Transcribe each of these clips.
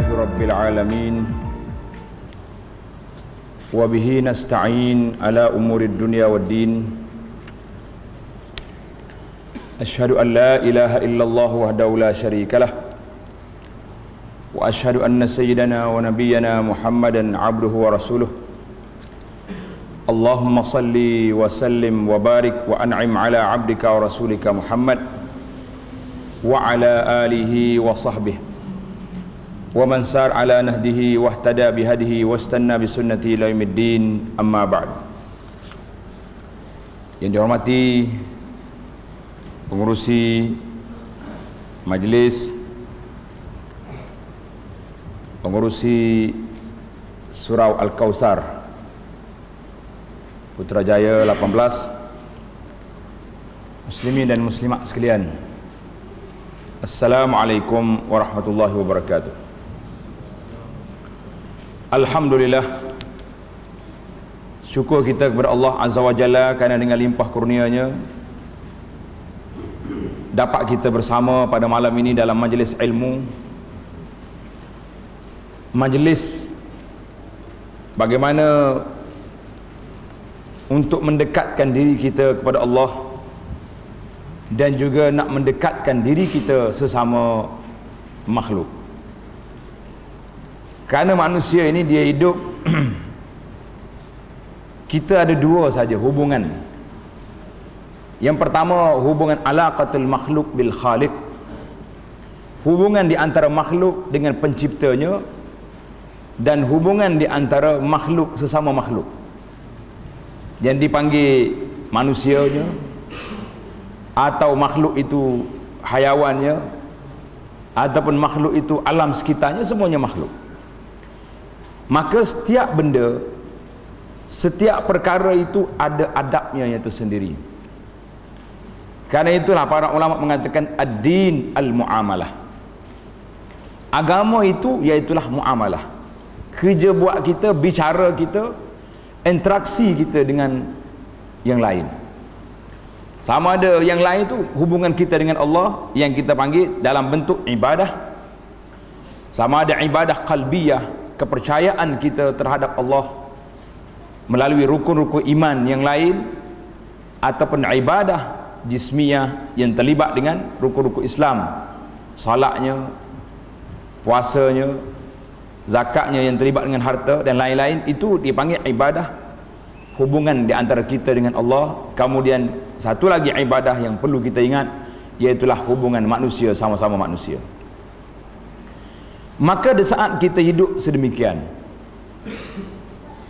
Alhamdulillahi Rabbil Alamin, wa bihi nasta'in ala umurid dunya wad din. Asyhadu an la ilaha illallah wahdahu la syarikalah, wa asyhadu anna sayyidana wa nabiyyana Muhammadan abduhu wa rasuluh. Allahumma salli wa sallim wa barik wa an'im ala abdika wa rasulika Muhammad wa ala alihi wa sahbihi wa man sar ala nahdihi wa ihtada bihadihi wa istanna bisunnati ila yaumiddin, amma ba'd. Yang dihormati pengurusi majlis, pengurusi Surau Al-Kautsar Putrajaya 18, muslimin dan muslimat sekalian, Assalamualaikum warahmatullahi wabarakatuh. Alhamdulillah, syukur kita kepada Allah Azza wa Jalla kerana dengan limpah kurnia-Nya dapat kita bersama pada malam ini dalam majlis ilmu, majlis bagaimana untuk mendekatkan diri kita kepada Allah dan juga nak mendekatkan diri kita sesama makhluk. Kerana manusia ini dia hidup kita ada dua saja hubungan. Yang pertama, hubungan alaqatul makhluk bil khaliq, hubungan di antara makhluk dengan penciptanya, dan hubungan di antara makhluk sesama makhluk yang dipanggil manusianya, atau makhluk itu hayawannya, ataupun makhluk itu alam sekitarnya, semuanya makhluk. Maka setiap benda, setiap perkara itu ada adabnya yang tersendiri. Karena itulah para ulama mengatakan ad-din al-muamalah. Agama itu iaitulah muamalah. Kerja buat kita, bicara kita, interaksi kita dengan yang lain. Sama ada yang lain itu hubungan kita dengan Allah yang kita panggil dalam bentuk ibadah. Sama ada ibadah qalbiyah, kepercayaan kita terhadap Allah melalui rukun-rukun iman yang lain, ataupun ibadah jismiyah yang terlibat dengan rukun-rukun Islam, salatnya, puasanya, zakatnya yang terlibat dengan harta dan lain-lain. Itu dipanggil ibadah, hubungan di antara kita dengan Allah. Kemudian satu lagi ibadah yang perlu kita ingat, iaitulah hubungan manusia sama-sama manusia. Maka di saat kita hidup sedemikian,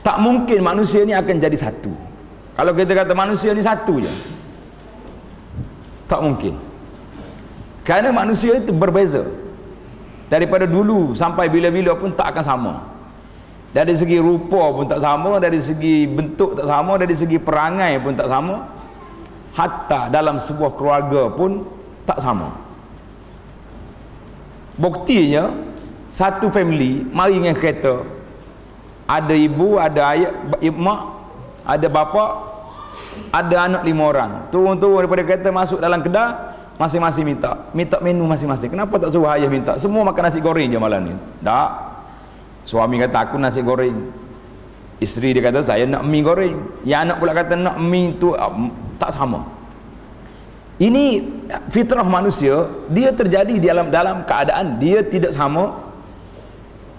tak mungkin manusia ni akan jadi satu. Kalau kita kata manusia ni satu je, tak mungkin. Kerana manusia itu berbeza. Daripada dulu sampai bila-bila pun tak akan sama. Dari segi rupa pun tak sama, dari segi bentuk tak sama, dari segi perangai pun tak sama, hatta dalam sebuah keluarga pun tak sama. Buktinya, satu family mari dengan kereta, ada ibu, ada ayah, mak, ada bapa, ada anak 5 orang, turun-turun daripada kereta masuk dalam kedai, masing-masing minta menu masing-masing. Kenapa tak suruh ayah minta? Semua makan nasi goreng je malam ni. Tak, suami kata aku nasi goreng, isteri dia kata saya nak mi goreng, yang anak pula kata nak mi tu. Tak sama. Ini fitrah manusia, dia terjadi dalam keadaan dia tidak sama.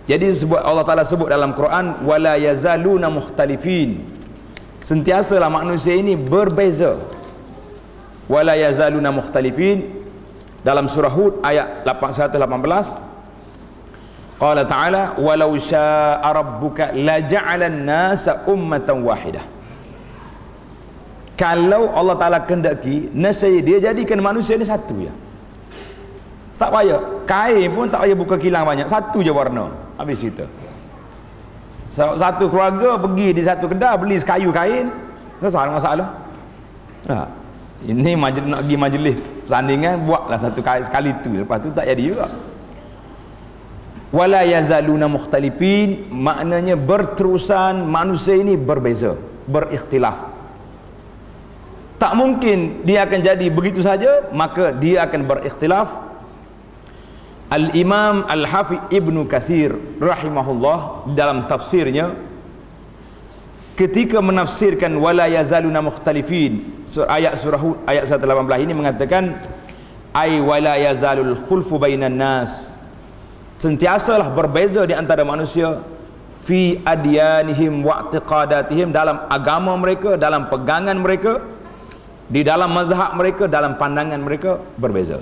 Jadi Allah Ta'ala sebut dalam Quran, wala yazaluna mukhtalifin, sentiasalah manusia ini berbeza. Wala yazaluna mukhtalifin, dalam surah Hud ayat 118, qala ta'ala walau syaa rabbuka la ja'alan nasa ummatan wahidah. Kalau Allah Ta'ala kehendaki, nescaya dia jadikan manusia ini satu ya. Tak payah kain pun, tak payah buka kilang banyak, satu je warna, habis cerita. Satu keluarga pergi di satu kedai beli sekayu kain, selesai masalah. Nah, ini nak pergi majlis pertandingan, buatlah satu kain sekali tu, lepas tu tak jadi juga. Wala yazaluna mukhtalifin, maknanya berterusan manusia ini berbeza, berikhtilaf. Tak mungkin dia akan jadi begitu saja, maka dia akan berikhtilaf. Al-Imam Al-Hafidh Ibnu Katsir rahimahullah dalam tafsirnya ketika menafsirkan wala yazaluna mukhtalifin ayat surah Hud ayat 118 ini mengatakan ai wala yazalul khulfu bainan nas, sentiasalah berbeza di antara manusia fi adyanihim wa i'tiqadatihim, dalam agama mereka, dalam pegangan mereka, di dalam mazhab mereka, dalam pandangan mereka berbeza.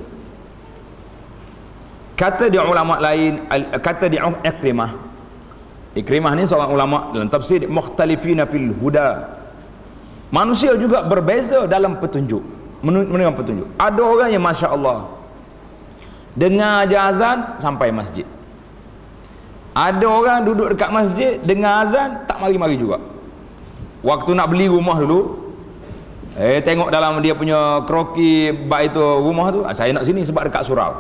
Kata di ulama lain, kata di Ikrimah ni seorang ulama dalam tafsir, mukhtalifina fil huda, manusia juga berbeza dalam petunjuk, menerima petunjuk. Ada orang yang Masya Allah dengar azan sampai masjid, ada orang duduk dekat masjid dengar azan tak mari-mari juga. Waktu nak beli rumah dulu, tengok dalam dia punya kroki bak itu rumah tu, saya nak sini sebab dekat surau.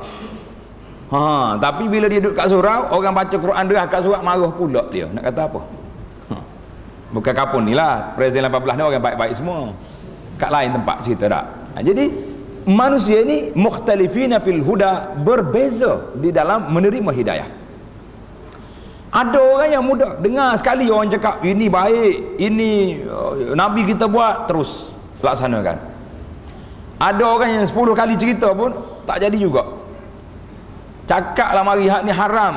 Tapi bila dia duduk kat surau, orang baca Quran dia kat surau, marah pula dia. Nak kata apa? Bukan kapun ni lah, Presiden 18 ni orang baik-baik semua. Kat lain tempat cerita tak. Jadi manusia ni mukhtalifina fil huda, berbeza di dalam menerima hidayah. Ada orang yang mudah dengar sekali orang cakap ini baik, ini Nabi kita buat, terus laksanakan. Ada orang yang 10 kali cerita pun tak jadi juga. Cakap lah mari hak ni haram,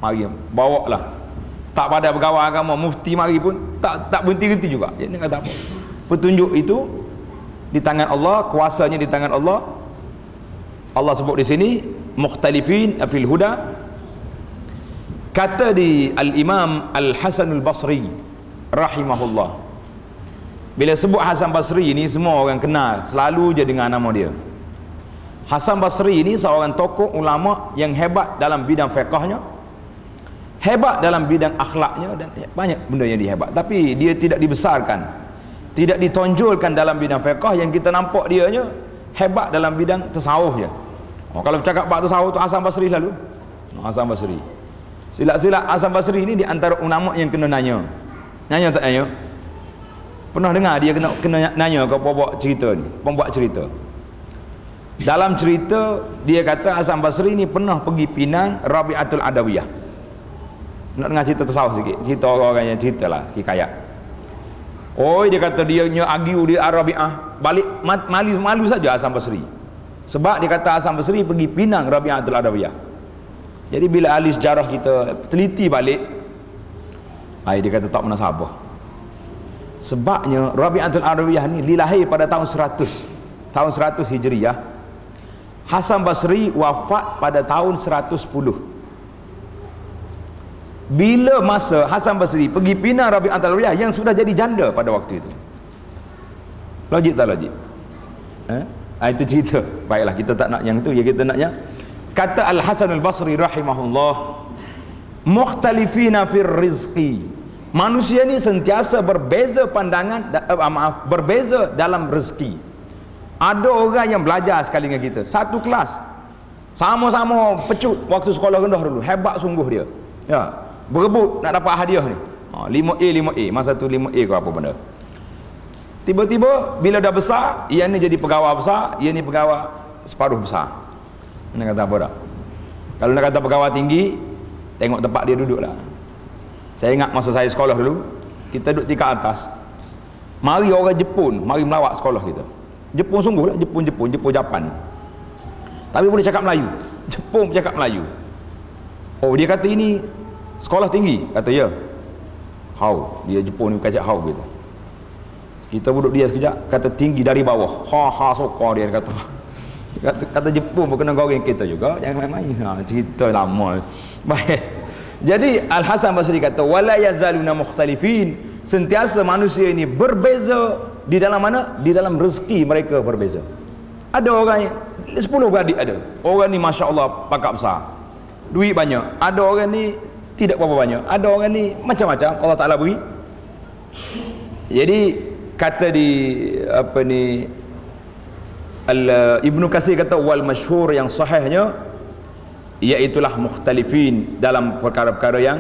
mari bawa lah. Tak pada pegawai agama mufti mari pun tak berhenti-henti juga. Jadi kata apa? Petunjuk itu di tangan Allah, kuasanya di tangan Allah. Allah sebut di sini mukhtalifin fil huda. Kata di Al-Imam Al-Hasan Al-Basri rahimahullah, bila sebut Hasan Basri ini semua orang kenal, selalu je dengar nama dia. Hasan Basri ini seorang tokoh ulama yang hebat dalam bidang fiqahnya, hebat dalam bidang akhlaknya, dan banyak benda yang dia hebat. Tapi dia tidak dibesarkan, tidak ditonjolkan dalam bidang fiqah. Yang kita nampak dia nya hebat dalam bidang tasawuf je. Kalau cakap bab tasawuf tu Hasan Basri lalu. Hasan Basri. Silat-silat Hasan Basri ini di antara ulama yang kena nanya. Nanya tak nanya? Pernah dengar dia kena nanya ke pembuat cerita ni, pembuat cerita. Dalam cerita dia kata Hasan Basri ni pernah pergi Pinang Rabi'atul Adawiyah. Nak dengar cerita tasawuf sikit, cerita orang yang ceritalah hikayat. Dia kata dia nya agiu di Rabi'ah, balik malu saja Hasan Basri. Sebab dia kata Hasan Basri pergi Pinang Rabi'atul Adawiyah. Jadi bila ahli sejarah kita teliti balik, dia kata tak pernah sabar. Sebabnya Rabi'atul Adawiyah ni dilahir pada tahun 100 Hijriah. Hasan Basri wafat pada tahun 110. Bila masa Hasan Basri pergi Pinang Rabi'atul Adawiyah yang sudah jadi janda pada waktu itu. Logik tak logik? Itu cerita. Baiklah, kita tak nak yang itu, ya kita naknya. Kata Al-Hasan Al-Basri rahimahullah, mukhtalifina fir rizqi, manusia ni sentiasa berbeza pandangan, berbeza dalam rezeki. Ada orang yang belajar sekali dengan kita, satu kelas, sama-sama pecut waktu sekolah rendah dulu, hebat sungguh dia, ya, berebut nak dapat hadiah ni, 5A, masa tu 5A ke apa benda. Tiba-tiba bila dah besar, ia ni jadi pegawai besar, ia ni pegawai separuh besar. Nak kata apa dah? Kalau nak kata pegawai tinggi, tengok tempat dia duduk lah. Saya ingat masa saya sekolah dulu, kita duduk tingkat atas, mari orang Jepun mari melawat sekolah kita. Jepun sungguh lah, Jepun Japan, tapi boleh cakap Melayu. Jepun bercakap Melayu. Dia kata ini sekolah tinggi, kata ya. How? Dia Jepun ni bukan cakap how gitu. Kita duduk dia sekejap, kata tinggi dari bawah. Sokor dia kata Jepun berkena goreng kita juga, jangan main-main. Cerita lama. Baik. Jadi Al-Hasan Basri kata wala yazaluna mukhtalifin, sentiasa manusia ini berbeza di dalam mana? Di dalam rezeki mereka berbeza. Ada orang yang 10 beradik ada. Orang ni Masya Allah pakak besar, duit banyak. Ada orang ni tidak berapa banyak. Ada orang ni macam-macam Allah Ta'ala beri. Jadi kata di Ibnu Katsir kata wal masyhur, yang sahihnya iaitulah mukhtalifin dalam perkara-perkara yang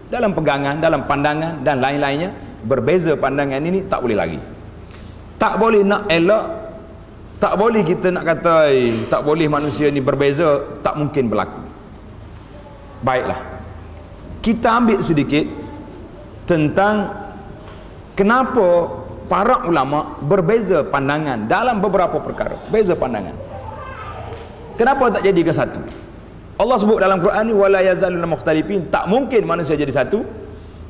dalam pegangan, dalam pandangan dan lain-lainnya berbeza. Pandangan ini tak boleh lagi, tak boleh nak elak, tak boleh kita nak kata tak boleh manusia ni berbeza, tak mungkin berlaku. Baiklah, kita ambil sedikit tentang kenapa para ulama berbeza pandangan dalam beberapa perkara. Beza pandangan. Kenapa tak jadi ke satu? Allah sebut dalam Quran ni wala yazaluna mukhtalifin, tak mungkin manusia jadi satu.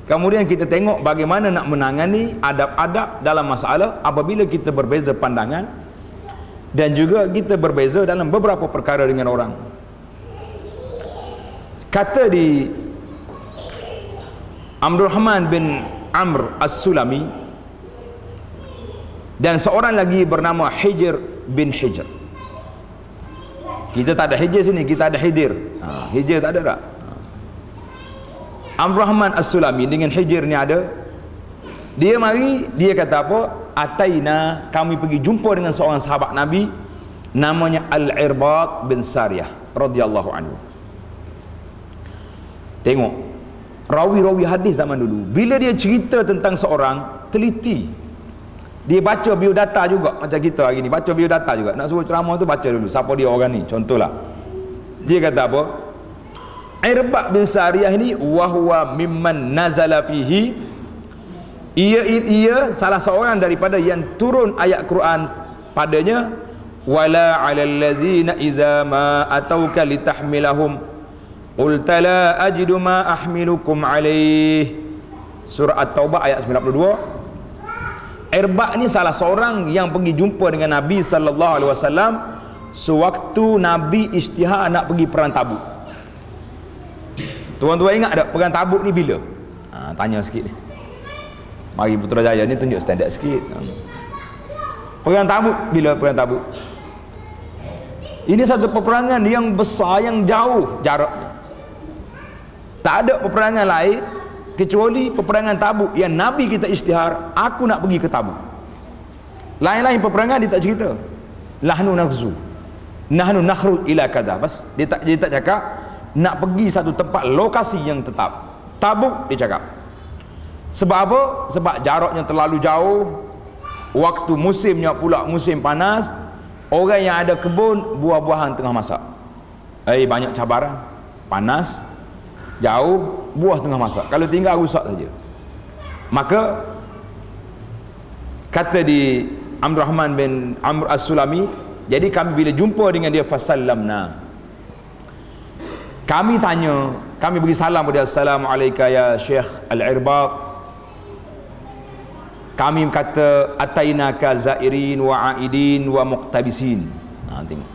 Kemudian kita tengok bagaimana nak menangani adab-adab dalam masalah apabila kita berbeza pandangan, dan juga kita berbeza dalam beberapa perkara dengan orang. Kata di Abdul Rahman bin Amr As-Sulami dan seorang lagi bernama Hijr bin Hijr. Kita tak ada Hijr sini, kita ada Hidir. Hijr tak ada tak? Abdul Rahman As-Sulami dengan Hijr ni ada. Dia mari, dia kata apa? Ataina, kami pergi jumpa dengan seorang sahabat Nabi namanya Al-Irbad bin Sariyah radhiyallahu anhu. Tengok rawi-rawi hadis zaman dulu, bila dia cerita tentang seorang, teliti. Dia baca biodata juga, macam kita hari ni baca biodata juga. Nak suruh ceramah tu baca dulu siapa dia orang ni. Contohlah, dia kata apa? Irbad bin Sariyah ni wahwa mimman nazala fihi, ia salah seorang daripada yang turun ayat Quran padanya, wala 'alal ladzina idza ma atauka litahmilahum qulta la ajidu ma ahmilukum alaih. Surah At-Taubah ayat 92. Irbad ni salah seorang yang pergi jumpa dengan Nabi sallallahu alaihi wasallam sewaktu Nabi isytihar nak pergi perang Tabuk. Tuan-tuan ingat tak perang Tabuk ni bila? Tanya sikit ni. Mari Putrajaya ni tunjuk standard sikit. Perang Tabuk bila perang Tabuk? Ini satu peperangan yang besar, yang jauh jaraknya. Tak ada peperangan lain kecuali peperangan Tabuk yang Nabi kita isytihar, aku nak pergi ke Tabuk. Lain-lain peperangan dia tak cerita. Nahnu naghzu, nahnu nakhruj ila kadza. Bas dia tak cakap nak pergi satu tempat lokasi yang tetap. Tabuk dia cakap. Sebab apa? Sebab jaraknya terlalu jauh, waktu musimnya pula musim panas, orang yang ada kebun buah-buahan tengah masak. Banyak cabaran, panas, jauh, buah tengah masak, kalau tinggal rusak saja. Maka kata di Abdul Rahman bin Amr As-Sulami, jadi kami bila jumpa dengan dia fasallamna, kami tanya, kami beri salam kepada assalamualaikum ya Syekh Al-Irbad. Kami kata atainaka zairin wa aidin wa muqtabisin. Tengok,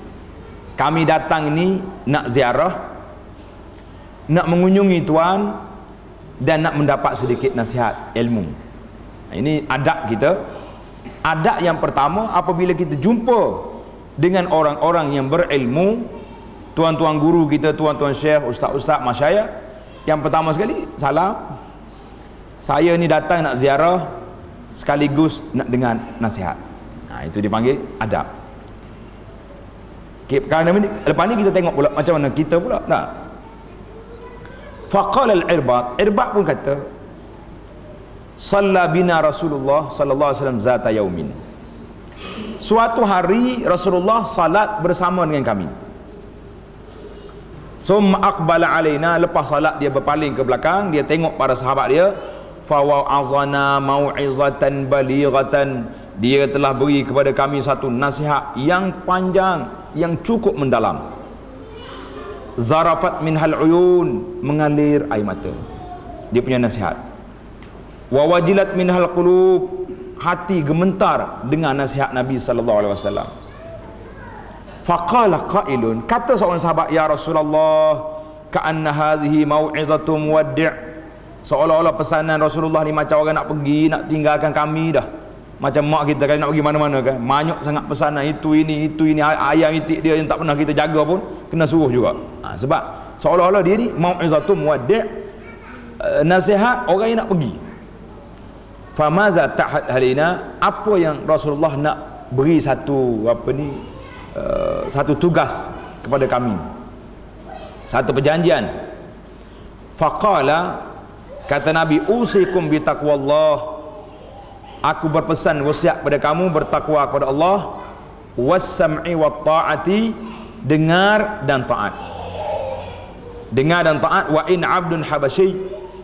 kami datang ini nak ziarah, nak mengunjungi tuan dan nak mendapat sedikit nasihat ilmu. Ini adab kita. Adab yang pertama apabila kita jumpa dengan orang-orang yang berilmu, tuan-tuan guru kita, tuan-tuan syekh, ustaz-ustaz, masyayikh, yang pertama sekali salam. Saya ni datang nak ziarah sekaligus nak dengar nasihat. Itu dipanggil adab. Kerana lepas ni kita tengok pula macam mana kita pula. Faqala al-Irbad, Irbad pun kata, Shalla bina Rasulullah sallallahu alaihi wasallam zata yaumin. Suatu hari Rasulullah salat bersama dengan kami. Summa aqbala alaina, lepas salat dia berpaling ke belakang, dia tengok para sahabat dia, fa wa'azana mau'izatan balighatan, dia telah beri kepada kami satu nasihat yang panjang, yang cukup mendalam. Zarafat minhal uyun, mengalir air mata, dia punya nasihat. Wa wajilat minhal qulub, hati gemetar dengan nasihat Nabi sallallahu alaihi wasallam. Faqala qailun, kata seorang sahabat, ya Rasulullah, ka'anna hadhihi mau'izatu muwaddi', seolah-olah pesanan Rasulullah ni macam orang nak pergi, nak tinggalkan kami dah. Macam mak kita kalau nak pergi mana-mana kan, banyak sangat pesanan, itu ini ayam itik dia yang tak pernah kita jaga pun kena suruh juga. Sebab seolah-olah dia ni mau'izatu muwaddi', nasihat orang yang nak pergi. Famaza ta'had halina, apa yang Rasulullah nak beri satu satu tugas kepada kami, satu perjanjian. Faqala, kata Nabi, usikum bi taqwallah, aku berpesan wasiat pada kamu bertakwa kepada Allah, was-sam'i wat ta'ati, dengar dan taat. dengar dan taat. Wa in abdun habasyi,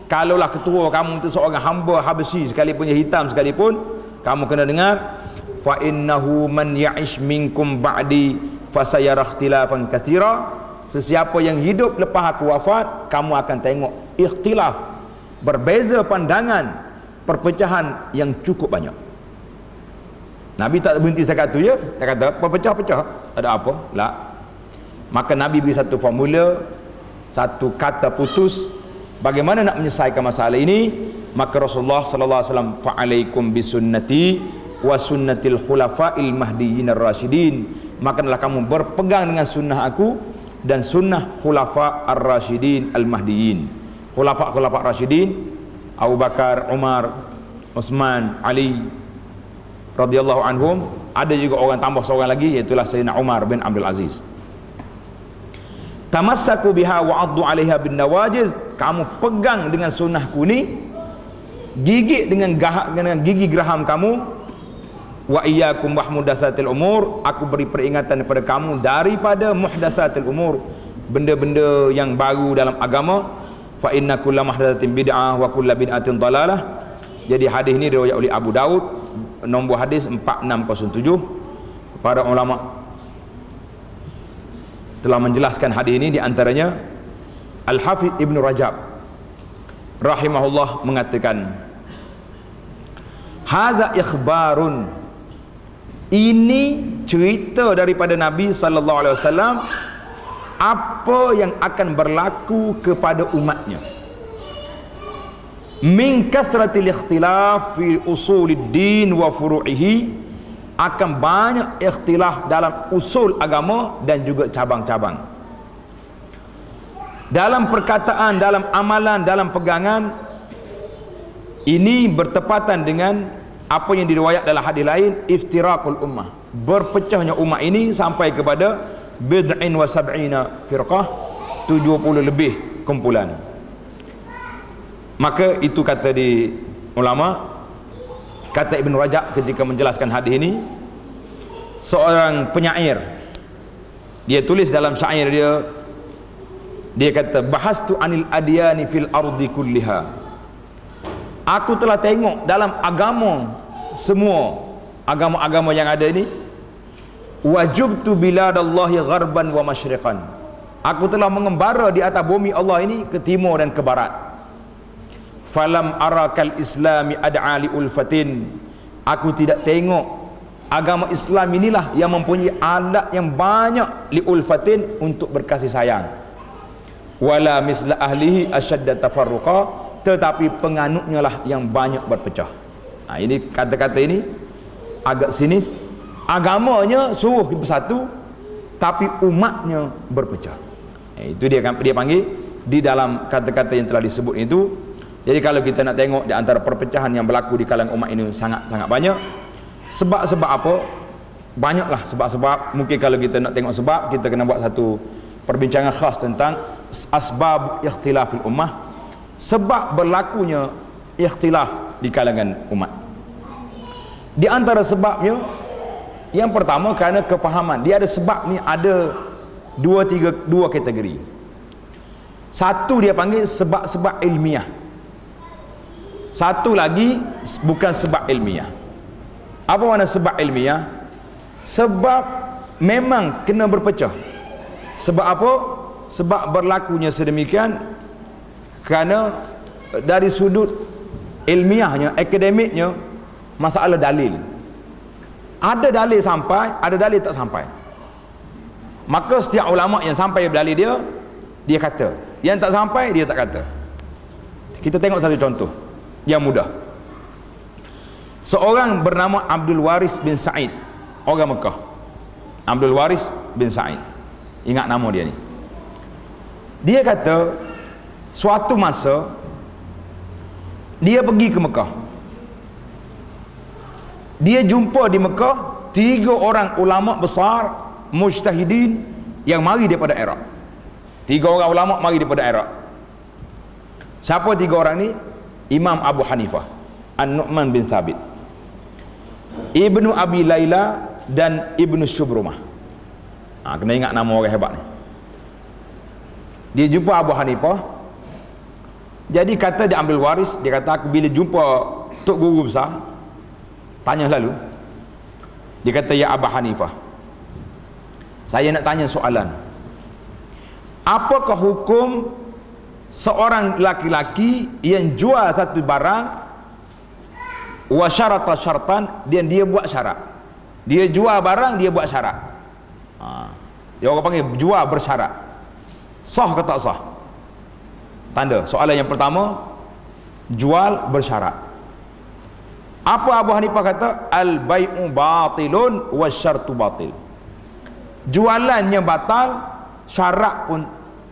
kalaulah ketua kamu itu seorang hamba Habasyi sekalipun dia hitam sekalipun, kamu kena dengar. Fa innahu man ya'ish minkum ba'di fasayara ikhtilafan katsira, sesiapa yang hidup lepas aku wafat, kamu akan tengok ikhtilaf, berbeza pandangan, perpecahan yang cukup banyak. Nabi tak berhenti setakat tu je, tak kata pecah-pecah ada apa lah. Maka Nabi beri satu formula, satu kata putus bagaimana nak menyelesaikan masalah ini. Maka Rasulullah sallallahu alaihi wasallam, fa'alaikum bisunnati wa sunnatil khulafa'il mahdiyyin ar-rasyidin, maka adalah kamu berpegang dengan sunnah aku dan sunnah khulafa' ar-rasyidin al-mahdiyyin. Khulafa' rasyidin Abu Bakar, Umar, Uthman, Ali radhiyallahu anhum. Ada juga orang tambah seorang lagi, iaitu Sayyidina Umar bin Abdul Aziz. Tamassaku biha wa addu 'alaiha bin nawajiz, kamu pegang dengan sunnahku ni, gigit dengan gigi geraham kamu. Wa iyyakum wa muhdatsatil umur, aku beri peringatan kepada kamu daripada muhdatsatil umur, benda-benda yang baru dalam agama. Fa inna kulla muhdatsatin bid'ah wa kulla bid'atin dalalah. Jadi hadis ini diriwayat oleh Abu Daud, nombor hadis 4607. Para ulama telah menjelaskan hadis ini, di antaranya Al-Hafidh Ibn Rajab rahimahullah mengatakan, hadza ikhbarun, ini cerita daripada Nabi sallallahu alaihi wasallam apa yang akan berlaku kepada umatnya. Min kasratil ikhtilaf fi usuluddin wa furu'ihi, akan banyak ikhtilaf dalam usul agama dan juga cabang-cabang. Dalam perkataan, dalam amalan, dalam pegangan. Ini bertepatan dengan apa yang diriwayat dalam hadis lain, iftiraqul ummah, berpecahnya umat ini sampai kepada bid'in wa sab'ina firqah, 70 lebih kumpulan. Maka itu kata di ulama, kata Ibn Rajab ketika menjelaskan hadis ini. Seorang penyair, dia tulis dalam syair dia kata, bahastu anil adyani fil ardi kulliha, aku telah tengok dalam agama, semua agama-agama yang ada ini, wajubtu biladallahi gharban wa masyriqan, aku telah mengembara di atas bumi Allah ini ke timur dan ke barat. Falam arakal islami ad'a li ulfatin, aku tidak tengok agama Islam inilah yang mempunyai alat yang banyak li ulfatin, untuk berkasih sayang. Wala misla ahlihi asyadda tafarruqa, tetapi penganutnya lah yang banyak berpecah. Ini kata-kata ini agak sinis. Agamanya suruh bersatu, tapi umatnya berpecah. Itu dia panggil di dalam kata-kata yang telah disebut itu. Jadi kalau kita nak tengok di antara perpecahan yang berlaku di kalangan umat ini sangat-sangat banyak. Sebab-sebab apa? Banyaklah sebab-sebab. Mungkin kalau kita nak tengok sebab, kita kena buat satu perbincangan khas tentang asbab ikhtilafil ummah, sebab berlakunya ikhtilaf di kalangan umat. Di antara sebabnya, yang pertama kerana kefahaman. Dia ada sebab ni, ada dua kategori. Satu dia panggil sebab-sebab ilmiah, satu lagi bukan sebab ilmiah. Apa makna sebab ilmiah? Sebab memang kena berpecah. Sebab apa? Sebab berlakunya sedemikian kerana dari sudut ilmiahnya, akademiknya, masalah dalil. Ada dalil sampai, ada dalil tak sampai. Maka setiap ulama yang sampai dalil dia kata. Yang tak sampai, dia tak kata. Kita tengok satu contoh yang mudah. Seorang bernama Abdul Waris bin Sa'id, orang Mekah. Abdul Waris bin Sa'id, ingat nama dia ni. Dia kata suatu masa dia pergi ke Mekah. Dia jumpa di Mekah 3 orang ulama besar mujtahidin yang mari daripada Iraq. 3 orang ulama mari daripada Iraq. Siapa 3 orang ni? Imam Abu Hanifah, An-Nu'man bin Thabit, Ibnu Abi Layla, dan Ibnu Syubrumah. Kena ingat nama orang hebat ni. Dia jumpa Abu Hanifah. Jadi kata dia ambil waris, dia kata aku bila jumpa tok guru besar, tanya lalu. Dia kata, ya Abu Hanifah, saya nak tanya soalan. Apakah hukum seorang laki-laki yang jual satu barang wa syarata syartan, dan dia buat syarat. Dia jual barang, dia buat syarat. Dia orang panggil jual bersyarat. Sah ke tak sah? Tanda. Soalan yang pertama, jual bersyarat. Apa Abu Hanifah kata? Al-bai'u batilun wa syartu batil. Jualannya batal, syarat pun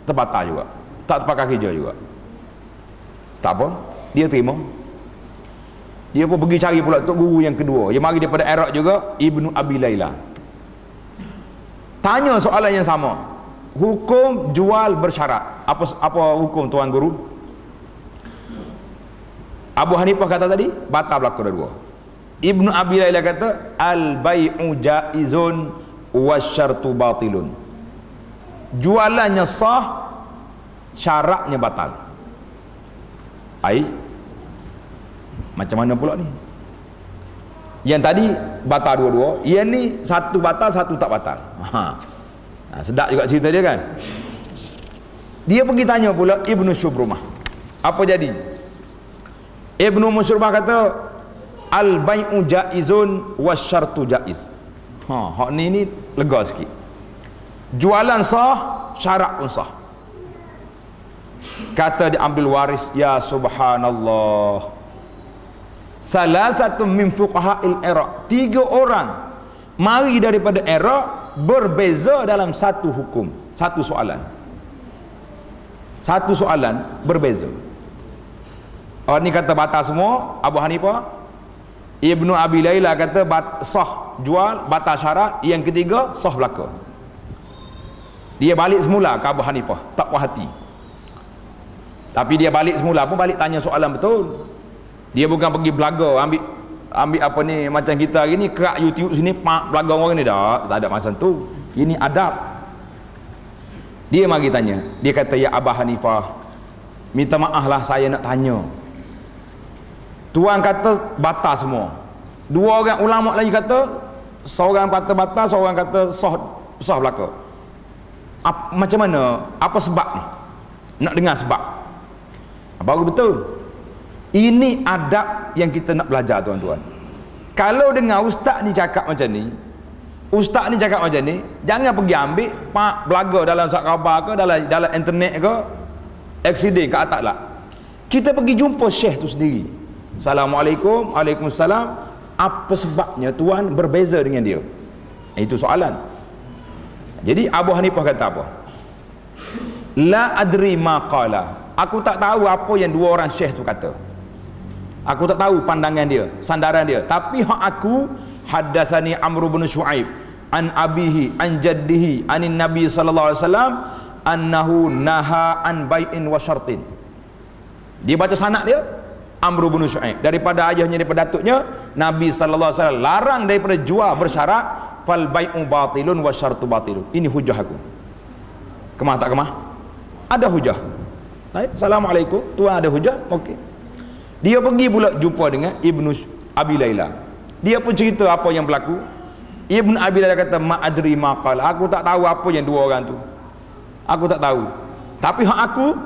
terbatal juga. Tak terpakai kerja juga. Tak apa, dia terima. Dia pun pergi cari pula tok guru yang kedua, yang mari daripada Iraq juga, Ibnu Abi Layla. Tanya soalan yang sama. Hukum jual bersyarat. Apa hukum tuan guru? Abu Hanifah kata tadi, batal berlaku dua. Ibnu Abi Layla kata, al-bai'u jaizun wasyartu batilun. Jualannya sah, syaratnya batal. Macam mana pula ni? Yang tadi batal dua-dua, yang ni satu batal, satu tak batal. Sedap juga cerita dia kan. Dia pergi tanya pula Ibnu Syubrumah, apa jadi? Ibnu Syubrumah kata, al-bai'u jaizun wasyartu jaiz. Hak ni lega sikit. Jualan sah, syarat pun sah. Kata dia ambil waris, ya subhanallah, salah satu min fuqaha'il Iraq, 3 orang mari daripada Iraq, berbeza dalam satu hukum, satu soalan berbeza. Orang ni kata batal semua, Abu Hanifah. Ibnu Abi Layla kata sah jual, batal syarat. Yang ketiga sah belaka. Dia balik semula ke Abu Hanifah, tak puas hati. Tapi dia balik semula pun balik tanya soalan betul. Dia bukan pergi belaga, ambil apa ni, macam kita hari ni kerak YouTube sini, belaga orang ni, tak ada masa tu. Ini adab. Dia mari tanya, dia kata, ya Abu Hanifah, minta maaf lah saya nak tanya. Tuan kata batal semua. 2 orang ulama lagi kata, seorang kata batal, seorang kata sah belaka. Macam mana? Apa sebab ni? Nak dengar sebab. Baru betul. Ini adab yang kita nak belajar tuan-tuan. Kalau dengar ustaz ni cakap macam ni, jangan pergi ambil belaga dalam surat khabar ke, dalam internet ke, accident ke atas lah. Kita pergi jumpa syekh tu sendiri. Assalamualaikum, waalaikumsalam. Apa sebabnya tuan berbeza dengan dia? Itu soalan. Jadi Abu Hanifah kata apa? La adri ma qala. Aku tak tahu apa yang 2 orang syekh tu kata. Aku tak tahu pandangan dia, sandaran dia. Tapi hak aku, haddatsani Amr bin Syuaib an abihi an jaddihi anin Nabi sallallahu alaihi wasallam annahu naha an bai'in wa syartin. Dia baca sanad dia, Amr bin Syuaib, daripada ayahnya, daripada datuknya, Nabi sallallahu alaihi wasallam larang daripada jual bersyarat, fal bai'u batilun wa syartu batilun. Ini hujah aku. Kemah tak kemah? Ada hujah. Baik, assalamualaikum, tuan ada hujah? Okey. Dia pergi pula jumpa dengan Ibnu Abi Layla. Dia pun cerita apa yang berlaku. Ibnu Abi Layla kata, ma adri ma qala. Aku tak tahu apa yang 2 orang tu. Aku tak tahu. Tapi hak aku,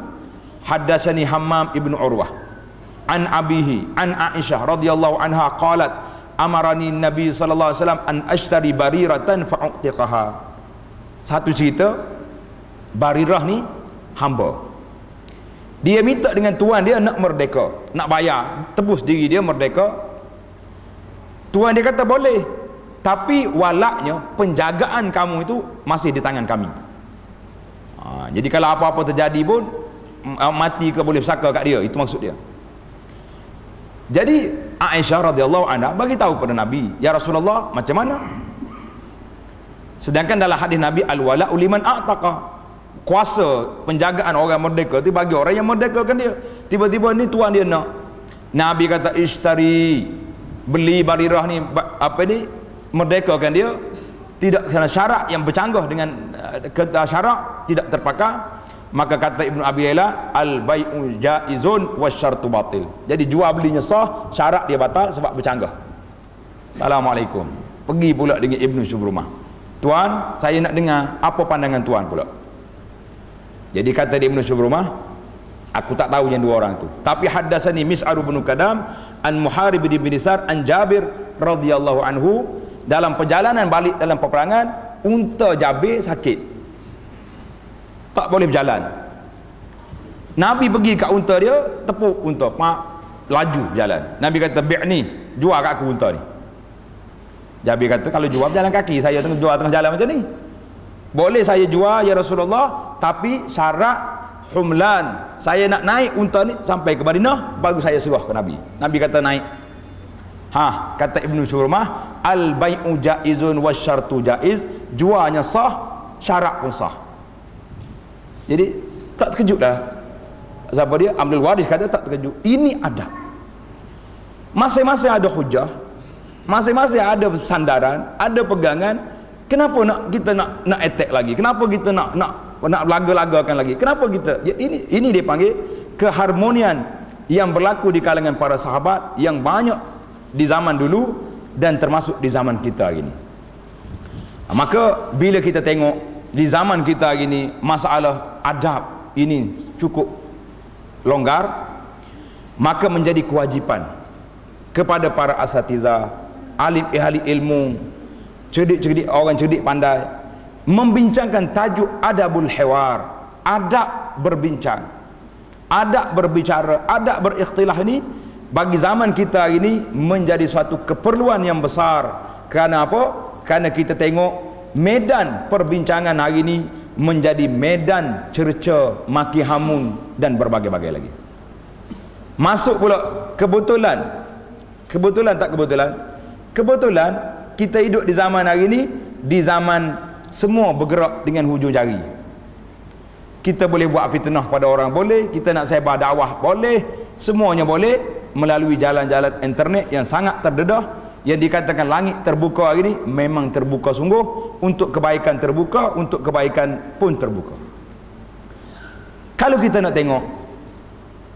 haddatsani Hammam ibnu Urwah an abihi an Aisyah radhiyallahu anha qalat amarani Nabi sallallahu alaihi wasallam an ashtari bariratan fa'uqtiqaha. Satu cerita, Barirah ni hamba. Dia minta dengan tuan dia nak merdeka, nak bayar, tebus diri dia merdeka. Tuan dia kata boleh, tapi walaknya, penjagaan kamu itu masih di tangan kami. Jadi kalau apa-apa terjadi pun, mati ke boleh bersaka kat dia, itu maksud dia. Jadi Aisyah radhiyallahu anha bagi tahu pada Nabi, ya Rasulullah, macam mana? Sedangkan dalam hadis Nabi, al-wala'u liman a'taqa, kuasa penjagaan orang merdeka itu bagi orang yang merdekakan dia. Tiba-tiba ni tuan dia nak, Nabi kata ishtari, beli Barirah ni, apa ni, merdekakan dia, tidak kena syarat yang bercanggah dengan syarat, tidak terpakai. Maka kata Ibnu Abi Layla, al-bai'u jaizun wasyartu batil. Jadi jual belinya sah, syarat dia batal sebab bercanggah. Assalamualaikum. Pergi pula dengan Ibnu Syubrumah. Tuan, saya nak dengar apa pandangan tuan pula. Jadi kata dia Ibnu Syubrumah, aku tak tahu yang dua orang tu. Tapi haddatsani Mis'ar bin Kadam an Muharib bin Nisar an Jabir radhiyallahu anhu, dalam perjalanan balik dalam peperangan, unta Jabir sakit. Tak boleh berjalan. Nabi pergi kat unta dia, tepuk unta, laju berjalan. Nabi kata, bi'ni, jual kat aku unta ni. Jabir kata, kalau jual berjalan kaki, saya jual tengah jalan macam ni. Boleh saya jual ya Rasulullah, tapi syarat humlan, saya nak naik unta ni sampai ke Madinah, baru saya serah ke Nabi. Nabi kata naik. Kata Ibnu Syurmah, al bai'u jaizun wasyartu jaiz, jualnya sah, syarat pun sah. Jadi tak terkejut dah. Siapa dia? Abdul Waris kata tak terkejut. Ini adab. Masing-masing ada hujah, masing-masing ada sandaran, ada pegangan. Kenapa kita nak attack lagi? Kenapa kita nak laga-lagakan lagi? Kenapa kita? Ini dia panggil keharmonian yang berlaku di kalangan para sahabat yang banyak di zaman dulu dan termasuk di zaman kita hari ini. Maka bila kita tengok di zaman kita hari ini, masalah adab ini cukup longgar, maka menjadi kewajipan kepada para asatiza, ahli ilmu, cerdik-cerdik, orang cerdik pandai, membincangkan tajuk adabul hiwar, adab berbincang, adab berbicara, adab berikhtilah. Ini bagi zaman kita hari ini menjadi suatu keperluan yang besar. Kerana apa? Kerana kita tengok medan perbincangan hari ini menjadi medan cerca, maki hamun dan berbagai-bagai lagi. Masuk pula kebetulan tak kebetulan, kebetulan kita hidup di zaman hari ini, di zaman semua bergerak dengan hujung jari. Kita boleh buat fitnah pada orang, boleh. Kita nak sebar dakwah, boleh. Semuanya boleh melalui jalan-jalan internet yang sangat terdedah. Yang dikatakan langit terbuka hari ini memang terbuka sungguh, untuk kebaikan terbuka, untuk kebaikan pun terbuka. Kalau kita nak tengok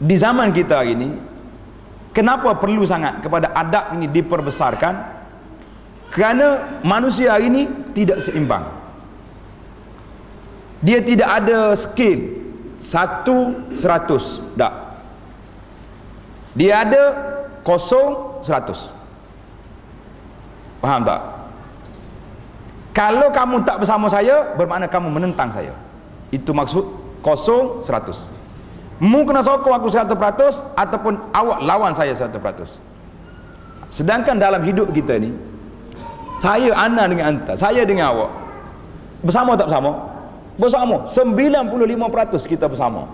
di zaman kita hari ini, kenapa perlu sangat kepada adab ini diperbesarkan? Kerana manusia hari ini tidak seimbang. Dia tidak ada skill 100, tak. Dia ada 0-100. Faham tak? Kalau kamu tak bersama saya, bermakna kamu menentang saya. Itu maksud 0-100. Mu kena sokong aku 100%, ataupun awak lawan saya 100%. Sedangkan dalam hidup kita ni, saya, ana dengan anta, saya dengan awak, bersama tak bersama? Bersama. 95% kita bersama.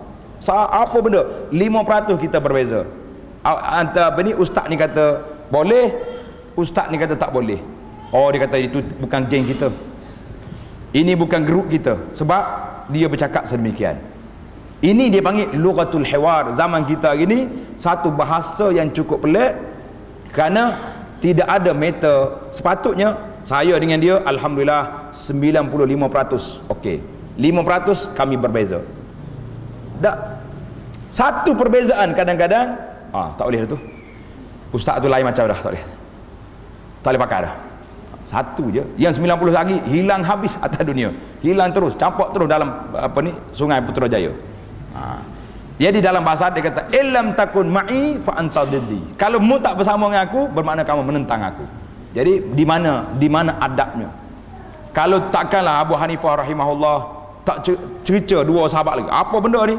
Apa benda? 5% kita berbeza. Anta apa ni, ustaz ni kata boleh, ustaz ni kata tak boleh. Oh, dia kata itu bukan geng kita, ini bukan grup kita, sebab dia bercakap sedemikian. Ini dia panggil lughatul hiwar. Zaman kita hari ini satu bahasa yang cukup pelik, kerana tidak ada meta. Sepatutnya saya dengan dia alhamdulillah 95% okey, 5% kami berbeza. Tak, satu perbezaan kadang-kadang tak boleh dah tu, ustaz tu lain macam dah, tak boleh, tak boleh pakai dah. Satu je, yang 90 lagi hilang habis atas dunia, hilang terus, campak terus dalam apa ni, Sungai Putrajaya. Jadi dalam bahasa dia kata illam takun ma'i fa anta diddi. Kalau mu tak bersama dengan aku, bermakna kamu menentang aku. Jadi di mana adabnya? Kalau takkanlah Abu Hanifah rahimahullah tak cerita dua sahabat lagi, apa benda ni,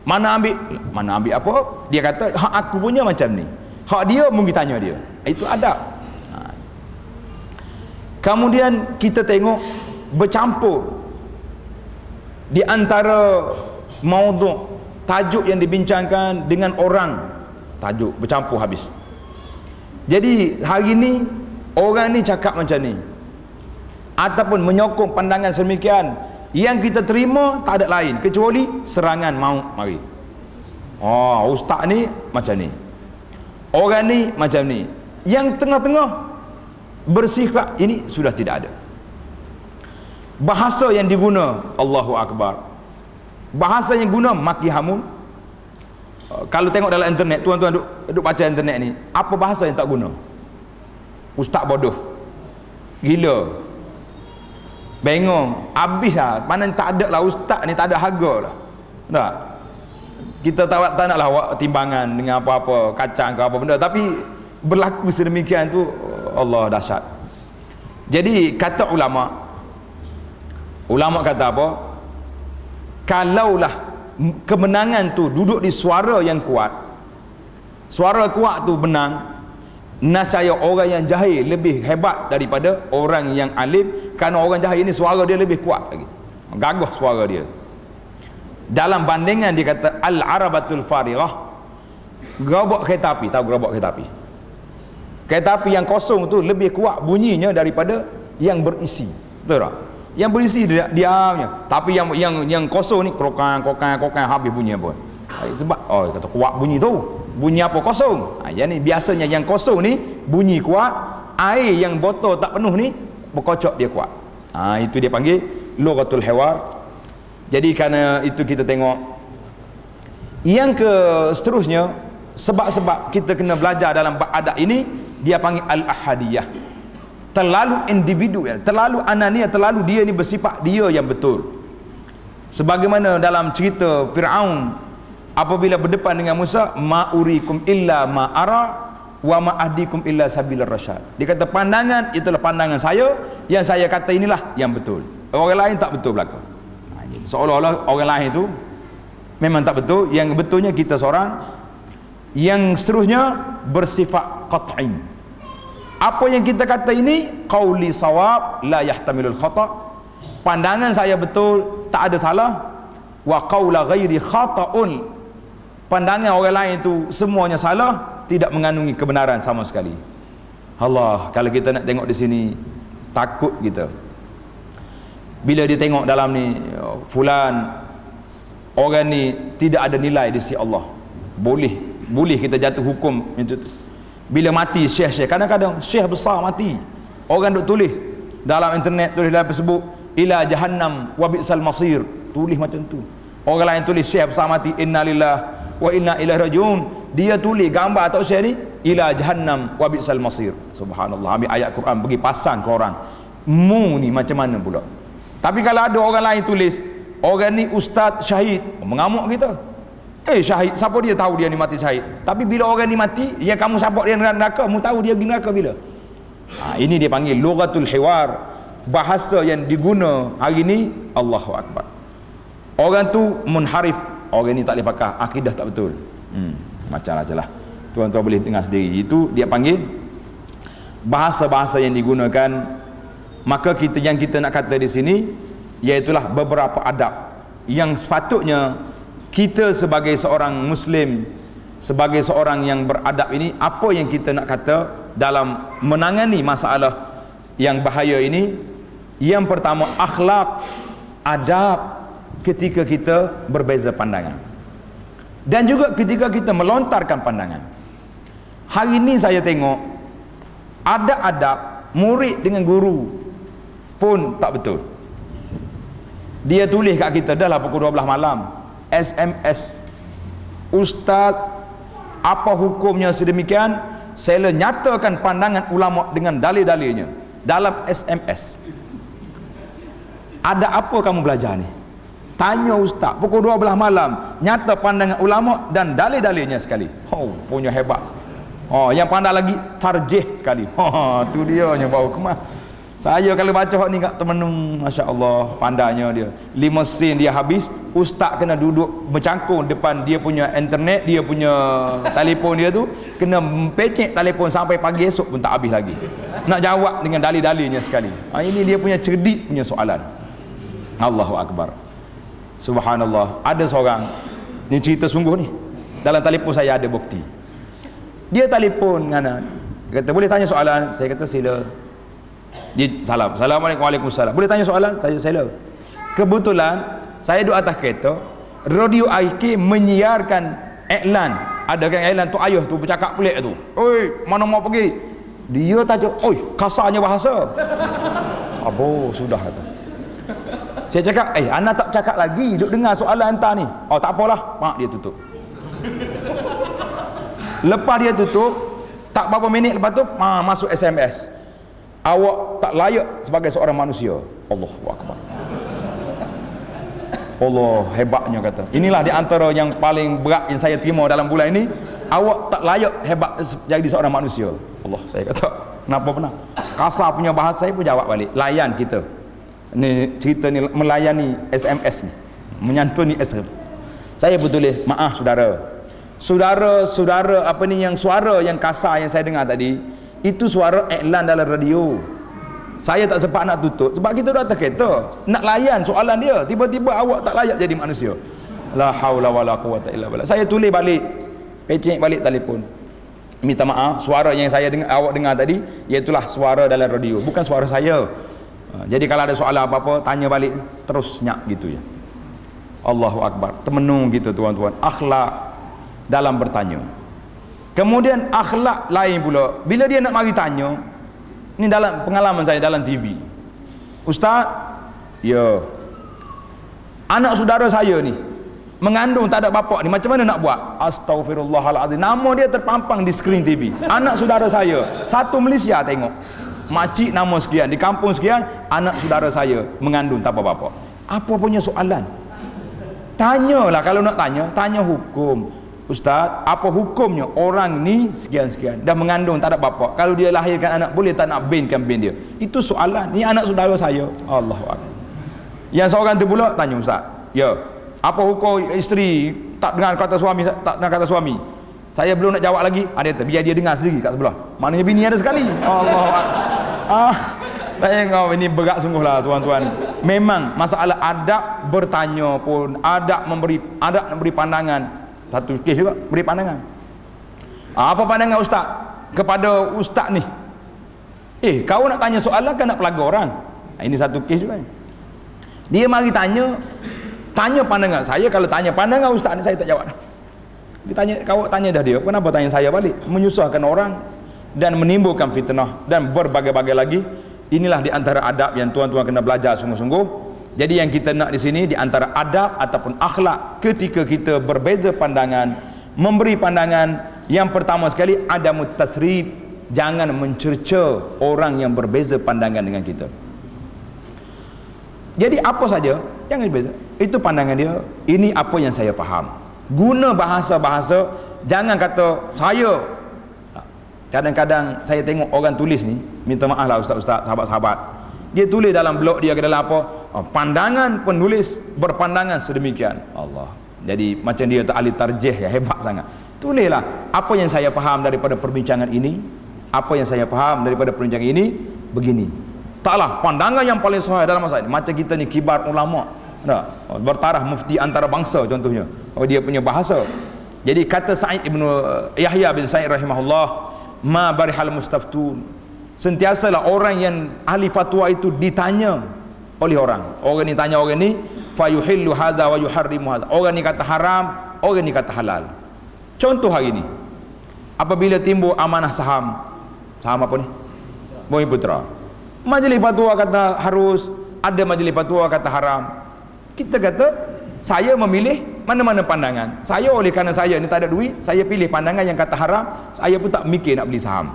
mana ambil apa, dia kata hak aku punya macam ni, hak dia mungkin tanya dia. Itu adab. Kemudian kita tengok bercampur di antara maudhu', tajuk yang dibincangkan dengan orang, tajuk bercampur habis. Jadi hari ni orang ni cakap macam ni, ataupun menyokong pandangan sedemikian, yang kita terima tak ada lain kecuali serangan maut mari. Ustaz ni macam ni, orang ni macam ni. Yang tengah-tengah bersifat ini sudah tidak ada. Bahasa yang diguna Allahu Akbar, Bahasa yang guna maki hamun. Kalau tengok dalam internet, tuan-tuan duk baca internet ni, apa bahasa yang tak guna? Ustaz bodoh, gila, bengong, habis lah. Mana tak ada lah ustaz ni, tak ada harga lah. Tak? Kita tak nak lah timbangan dengan apa-apa kacang ke apa benda, tapi berlaku sedemikian tu, Allah dahsyat. Jadi kata ulama kata apa? Kalaulah kemenangan tu duduk di suara yang kuat, suara kuat tu menang, nascaya orang yang jahil lebih hebat daripada orang yang alim, kerana orang jahil ni suara dia lebih kuat lagi, gagah suara dia. Dalam bandingan dia kata al-arabatul farighah, gerobak kereta api, tahu gerobak kereta api? Kereta api yang kosong tu lebih kuat bunyinya daripada yang berisi, betul tak? Yang berisi dia diamnya, tapi yang kosong ni krokang habis bunyi pun. Sebab kata kuat bunyi tu. Bunyi apa kosong? Yang ni biasanya yang kosong ni bunyi kuat, air yang botol tak penuh ni berkocok dia kuat. Itu dia panggil lughatul hiwar. Jadi kerana itu kita tengok yang ke seterusnya, sebab-sebab kita kena belajar dalam adab ini, dia panggil al-ahadiyah. Terlalu individu, terlalu anania, terlalu dia ni bersifat dia yang betul. Sebagaimana dalam cerita Fir'aun apabila berdepan dengan Musa, ma urikum illa ma ara wa ma ahdikum illa sabilar rasyad. Dia kata pandangan itulah pandangan saya, yang saya kata inilah yang betul, orang lain tak betul belaka. Seolah-olah orang lain itu memang tak betul, yang betulnya kita seorang. Yang seterusnya bersifat qat'i. Apa yang kita kata ini qauli sawab la yahtamilul khata', pandangan saya betul, tak ada salah. Wa qaula ghairi khata'un, pandangan orang lain itu semuanya salah, tidak mengandungi kebenaran sama sekali. Allah, kalau kita nak tengok di sini takut kita. Bila dia tengok dalam ni, fulan orang ni tidak ada nilai di sisi Allah, boleh kita jatuh hukum itu. Bila mati syekh, kadang-kadang syekh besar mati, orang duk tulis dalam internet, tulis dalam Facebook, ila jahannam wa bi'sal masir, tulis macam tu. Orang lain tulis syekh besar mati, innalillah wa inna ilaihi rajiun, dia tulis gambar atau syekh ni ila jahannam wa bi'sal masir. Subhanallah, ambil ayat Quran bagi pasang ke orang, mu ni macam mana pula. Tapi kalau ada orang lain tulis orang ni ustaz syahid, mengamuk kita. Syahid, siapa dia tahu dia ni mati syahid? Tapi bila orang ni mati, yang kamu support dia neraka, kamu tahu dia pergi neraka bila? Ini dia panggil lughatul hiwar, bahasa yang diguna hari ni. Allahu akbar. Orang tu munharif, orang ni tak boleh pakai, akidah tak betul. Macam-macam lah. Tuan-tuan boleh dengar sendiri. Itu dia panggil bahasa-bahasa yang digunakan. Maka yang kita nak kata di sini, iaitulah beberapa adab yang sepatutnya kita sebagai seorang Muslim, sebagai seorang yang beradab ini, apa yang kita nak kata dalam menangani masalah yang bahaya ini. Yang pertama, akhlak, adab ketika kita berbeza pandangan, dan juga ketika kita melontarkan pandangan. Hari ini saya tengok ada adab murid dengan guru pun tak betul. Dia tulis kat kita dah lah pukul 12 malam SMS, ustaz apa hukumnya sedemikian, saya nyatakan pandangan ulama dengan dalil-dalilnya dalam SMS. Ada apa kamu belajar ni? Tanya ustaz pukul 12 malam, nyata pandangan ulama dan dalil-dalilnya sekali. Punya hebat. Yang pandai lagi tarjih sekali. Tu dia yang bawa kemas. Saya kalau baca hak ni kat Temenung, Masya Allah, pandainya dia. 5 sen dia habis, ustaz kena duduk bercangkung depan dia punya internet, dia punya telefon dia tu, kena pecek telefon sampai pagi esok pun tak habis lagi. Nak jawab dengan dalil-dalilnya sekali. Ini dia punya cerdik punya soalan. Allahu Akbar. Subhanallah. Ada seorang, ni cerita sungguh ni, dalam telefon saya ada bukti. Dia telefon dengan, kata boleh tanya soalan? Saya kata sila. Dia salam, assalamualaikum, waalaikumsalam, boleh tanya soalan? Saya kebetulan saya duduk atas kereta, radio IK menyiarkan iklan, ada kan iklan tu, ayah tu bercakap pelik tu, oi mana mau pergi, dia tajuk, oi kasarnya bahasa. Abo sudah kata. Saya cakap, ana tak cakap lagi, duk dengar soalan hantar ni. Oh tak apalah, mak dia tutup. Lepas dia tutup, tak berapa minit lepas tu masuk SMS. Awak tak layak sebagai seorang manusia. Allahu akbar. Allah, hebatnya kata. Inilah di antara yang paling berat yang saya terima dalam bulan ini. Awak tak layak hebat jadi seorang manusia. Allah, saya kata, kenapa pernah? Kasar punya bahasa saya pun jawab balik. Layan kita. Ni cerita ni melayani SMS ni. Menyantuni SMS. Saya bertulis, maaf saudara. Saudara apa ni yang suara yang kasar yang saya dengar tadi, itu suara iklan dalam radio. Saya tak sempat nak tutup sebab kita dah atas kereta nak layan soalan dia, tiba-tiba awak tak layak jadi manusia. La haula wala quwata illa billah. Saya tulis balik, pecek balik telefon, minta maaf, suara yang saya dengar, awak dengar tadi, iaitulah suara dalam radio, bukan suara saya. Jadi kalau ada soalan apa-apa, tanya balik, terus nyak gitu ya. Allahu akbar. Temenung gitu tuan-tuan, akhlak dalam bertanya. Kemudian akhlak lain pula, bila dia nak mari tanya, ni dalam pengalaman saya dalam TV. Ustaz, ya, anak saudara saya ni mengandung tak ada bapak ni, macam mana nak buat? Astaghfirullahalazim. Nama dia terpampang di skrin TV. Anak saudara saya, satu Malaysia tengok. Makcik nama sekian, di kampung sekian, anak saudara saya mengandung tak ada bapak. Apa punya soalan? Tanyalah, kalau nak tanya, tanya hukum. Ustaz, apa hukumnya orang ni sekian-sekian dah mengandung tak ada bapa, kalau dia lahirkan anak boleh tak nak binkan bin dia? Itu soalan. Ni anak saudara saya. Allahu akbar. Yang seorang tu pula tanya, Ustaz, ya, apa hukum isteri tak dengar kata suami, tak dengar kata suami? Saya belum nak jawab lagi. Ada tu biar dia dengar sendiri kat sebelah. Maknanya bini ada sekali. Allahu akbar. Tengok, ini berat sungguhlah tuan-tuan. Memang masalah adab bertanya pun, adab memberi pandangan. Satu kes juga beri pandangan. Apa pandangan ustaz kepada ustaz ni? Kau nak tanya soalan kan nak pelaga orang. Ini satu kes juga. Dia mari tanya pandangan saya. Kalau tanya pandangan ustaz ni, saya tak jawab dah. Ditanya, kau tanya dah dia, kenapa tanya saya balik? Menyusahkan orang dan menimbulkan fitnah dan berbagai-bagai lagi. Inilah di antara adab yang tuan-tuan kena belajar sungguh-sungguh. Jadi yang kita nak di sini di antara adab ataupun akhlak ketika kita berbeza pandangan, memberi pandangan, yang pertama sekali adamut tasrib, jangan mencerca orang yang berbeza pandangan dengan kita. Jadi apa saja jangan berbeza. Itu pandangan dia, ini apa yang saya faham. Guna bahasa-bahasa, jangan kata saya. Kadang-kadang saya tengok orang tulis ni, minta maaf lah ustaz-ustaz, sahabat-sahabat, dia tulis dalam blog dia ke dalam apa, pandangan penulis berpandangan sedemikian. Allah, jadi macam dia tak ahli tarjih ya, hebat sangat. Tulislah apa yang saya faham daripada perbincangan ini, apa yang saya faham daripada perbincangan ini begini. Taklah pandangan yang paling sahih dalam masalah ini. Macam kita ni kibar ulama, bertaraf mufti antara bangsa contohnya, dia punya bahasa. Jadi kata Sa'id ibnu Yahya bin Sa'id rahimahullah, ma barihal mustaftun, sentiasalah orang yang ahli fatwa itu ditanya oleh orang. Orang ni tanya orang ni, fayuhillu hadza wa yuharrimu hadza. Orang ni kata haram, orang ni kata halal. Contoh hari ni, apabila timbul amanah saham apa ni? Bumi Putra. Majlis fatwa kata harus, ada majlis fatwa kata haram. Kita kata, saya memilih mana-mana pandangan. Saya oleh kerana saya ni tak ada duit, saya pilih pandangan yang kata haram. Saya pun tak mikir nak beli saham.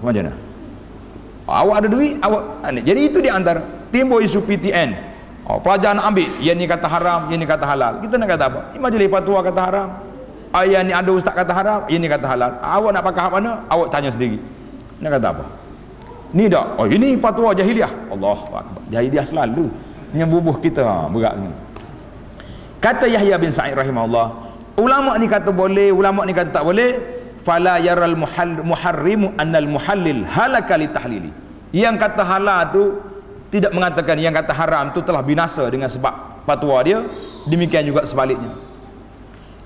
Macam mana? Awak ada duit, awak. Jadi itu di antara timbul isu PTN. Pelajar nak ambil, yang ni kata haram, yang ni kata halal. Kita nak kata apa? Ini majlis fatwa kata haram. Yang ni ada ustaz kata haram, yang ni kata halal. Awak nak pakai hak mana? Awak tanya sendiri. Nak kata apa? Ni dak. Ini fatwa jahiliah. Allahu akbar. Jahiliah selalu yang bubuh kita berat ni. Kata Yahya bin Sa'id rahimahullah, ulama ni kata boleh, ulama ni kata tak boleh. Fala yaral muharrimu annal muhallil halaka li tahlili. Yang kata halal tu tidak mengatakan yang kata haram tu telah binasa dengan sebab fatwa dia. Demikian juga sebaliknya.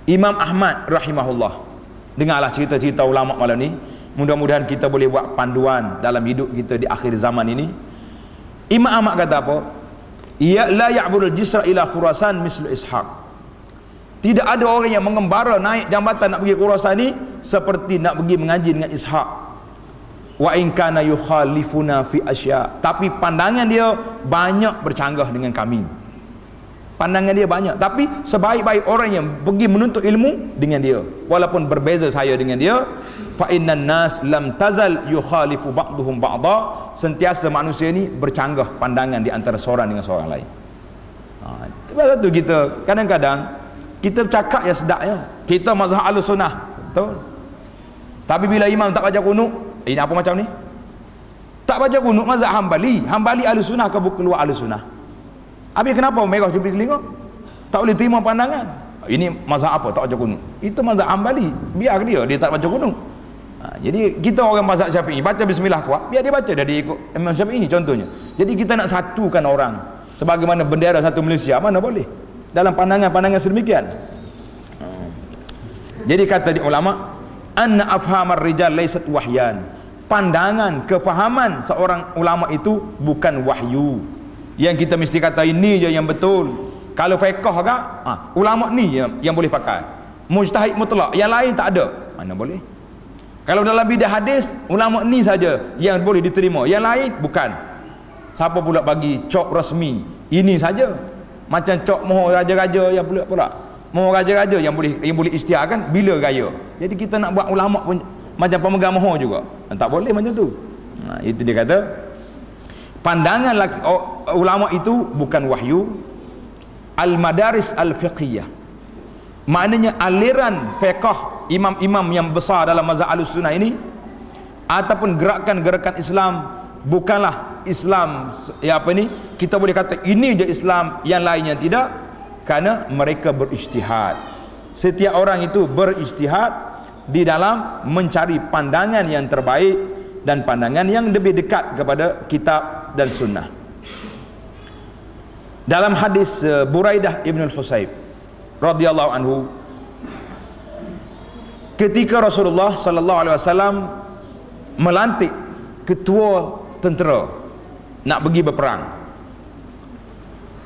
Imam Ahmad rahimahullah, dengarlah cerita-cerita ulama malam ni, mudah-mudahan kita boleh buat panduan dalam hidup kita di akhir zaman ini. Imam Ahmad kata apa? Ya la ya'budul jisra ila Khurasan mislu Ishaq. Tidak ada orang yang mengembara naik jambatan nak pergi Khurasan ni seperti nak pergi mengaji dengan Ishaq. wa in kana yukhalifuna fi asya, tapi pandangan dia banyak bercanggah dengan kami. Pandangan dia banyak, tapi sebaik-baik orang yang pergi menuntut ilmu dengan dia, walaupun berbeza saya dengan dia. Fa innan nas lam tazal yukhalifu ba'duhum ba'dha, sentiasa manusia ni bercanggah pandangan di antara seorang dengan seorang lain. Sebab satu kita kadang-kadang kita cakap ya sedaknya kita mazhab Ahlussunnah, betul, tapi bila imam tak baca qunut, ini apa macam ni? Tak baca qunut mazhab Hambali. Hambali Ahlussunnah ke keluar Ahlussunnah? Habis kenapa merah cubit telinga? Tak boleh terima pandangan. Ini mazhab apa? Tak baca qunut. Itu mazhab Hambali. Biar dia tak baca qunut. Jadi kita orang mazhab Syafi'i baca bismillah kuat, biar dia baca dari ikut Imam Syafi'i contohnya. Jadi kita nak satukan orang sebagaimana bendera satu Malaysia, mana boleh dalam pandangan-pandangan sedemikian. Jadi kata di ulama, anna afhamar rijal laysat wahyan, pandangan kefahaman seorang ulama itu bukan wahyu yang kita mesti kata ini je yang betul. Kalau fiqh ke ulama ni yang boleh pakai, mujtahid mutlak, yang lain tak ada, mana boleh. Kalau dalam bidang hadis, ulama ni saja yang boleh diterima, yang lain bukan. Siapa pula bagi cok rasmi ini saja, macam cok moho raja-raja yang pula moho raja-raja yang boleh istiar kan bila raya. Jadi kita nak buat ulama pun macam pemegang moho juga, tak boleh macam tu. Itu dia kata pandangan ulama itu bukan wahyu. Al-madaris al-fiqhiyah, maknanya aliran fiqh imam-imam yang besar dalam mazhab Ahlussunnah ini ataupun gerakan-gerakan Islam bukanlah Islam kita boleh kata ini je Islam, yang lainnya tidak, kerana mereka berijtihad. Setiap orang itu berijtihad di dalam mencari pandangan yang terbaik dan pandangan yang lebih dekat kepada kitab dan sunnah. Dalam hadis Buraidah ibn al-Husayb radhiyallahu anhu, ketika Rasulullah sallallahu alaihi wasallam melantik ketua tentera nak pergi berperang,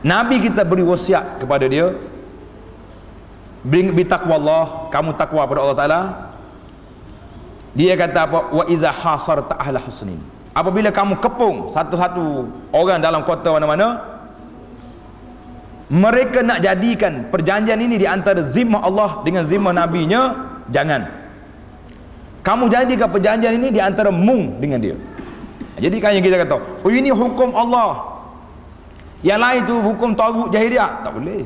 Nabi kita beri wasiat kepada dia, bi taqwallah, kamu takwa pada Allah Taala. Dia kata apa? Wa iza hasarta ahla husnin, apabila kamu kepung satu-satu orang dalam kota mana-mana, mereka nak jadikan perjanjian ini di antara zimmah Allah dengan zimmah Nabi-Nya, jangan. Kamu jadikan perjanjian ini di antara mung dengan dia. Jadi kan yang kita kata, oh ini hukum Allah, yang lain tu hukum tagut jahiliah, tak boleh.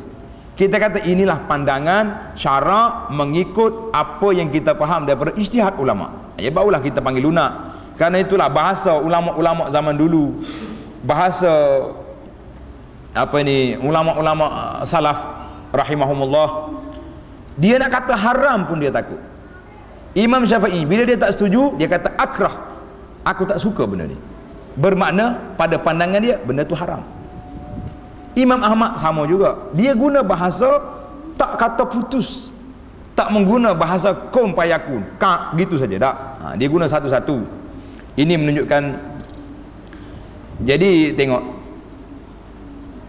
Kita kata inilah pandangan syarak mengikut apa yang kita faham daripada ijtihad ulama. Ya barulah kita panggil lunak. Karena itulah bahasa ulama-ulama zaman dulu, bahasa ulama-ulama salaf rahimahumullah, dia nak kata haram pun dia takut. Imam Syafi'i bila dia tak setuju, dia kata akrah, aku tak suka benda ni, bermakna pada pandangan dia benda tu haram. Imam Ahmad sama juga, dia guna bahasa tak kata putus, tak mengguna bahasa kum payakun kak gitu saja tak. Dia guna satu-satu. Ini menunjukkan, jadi tengok,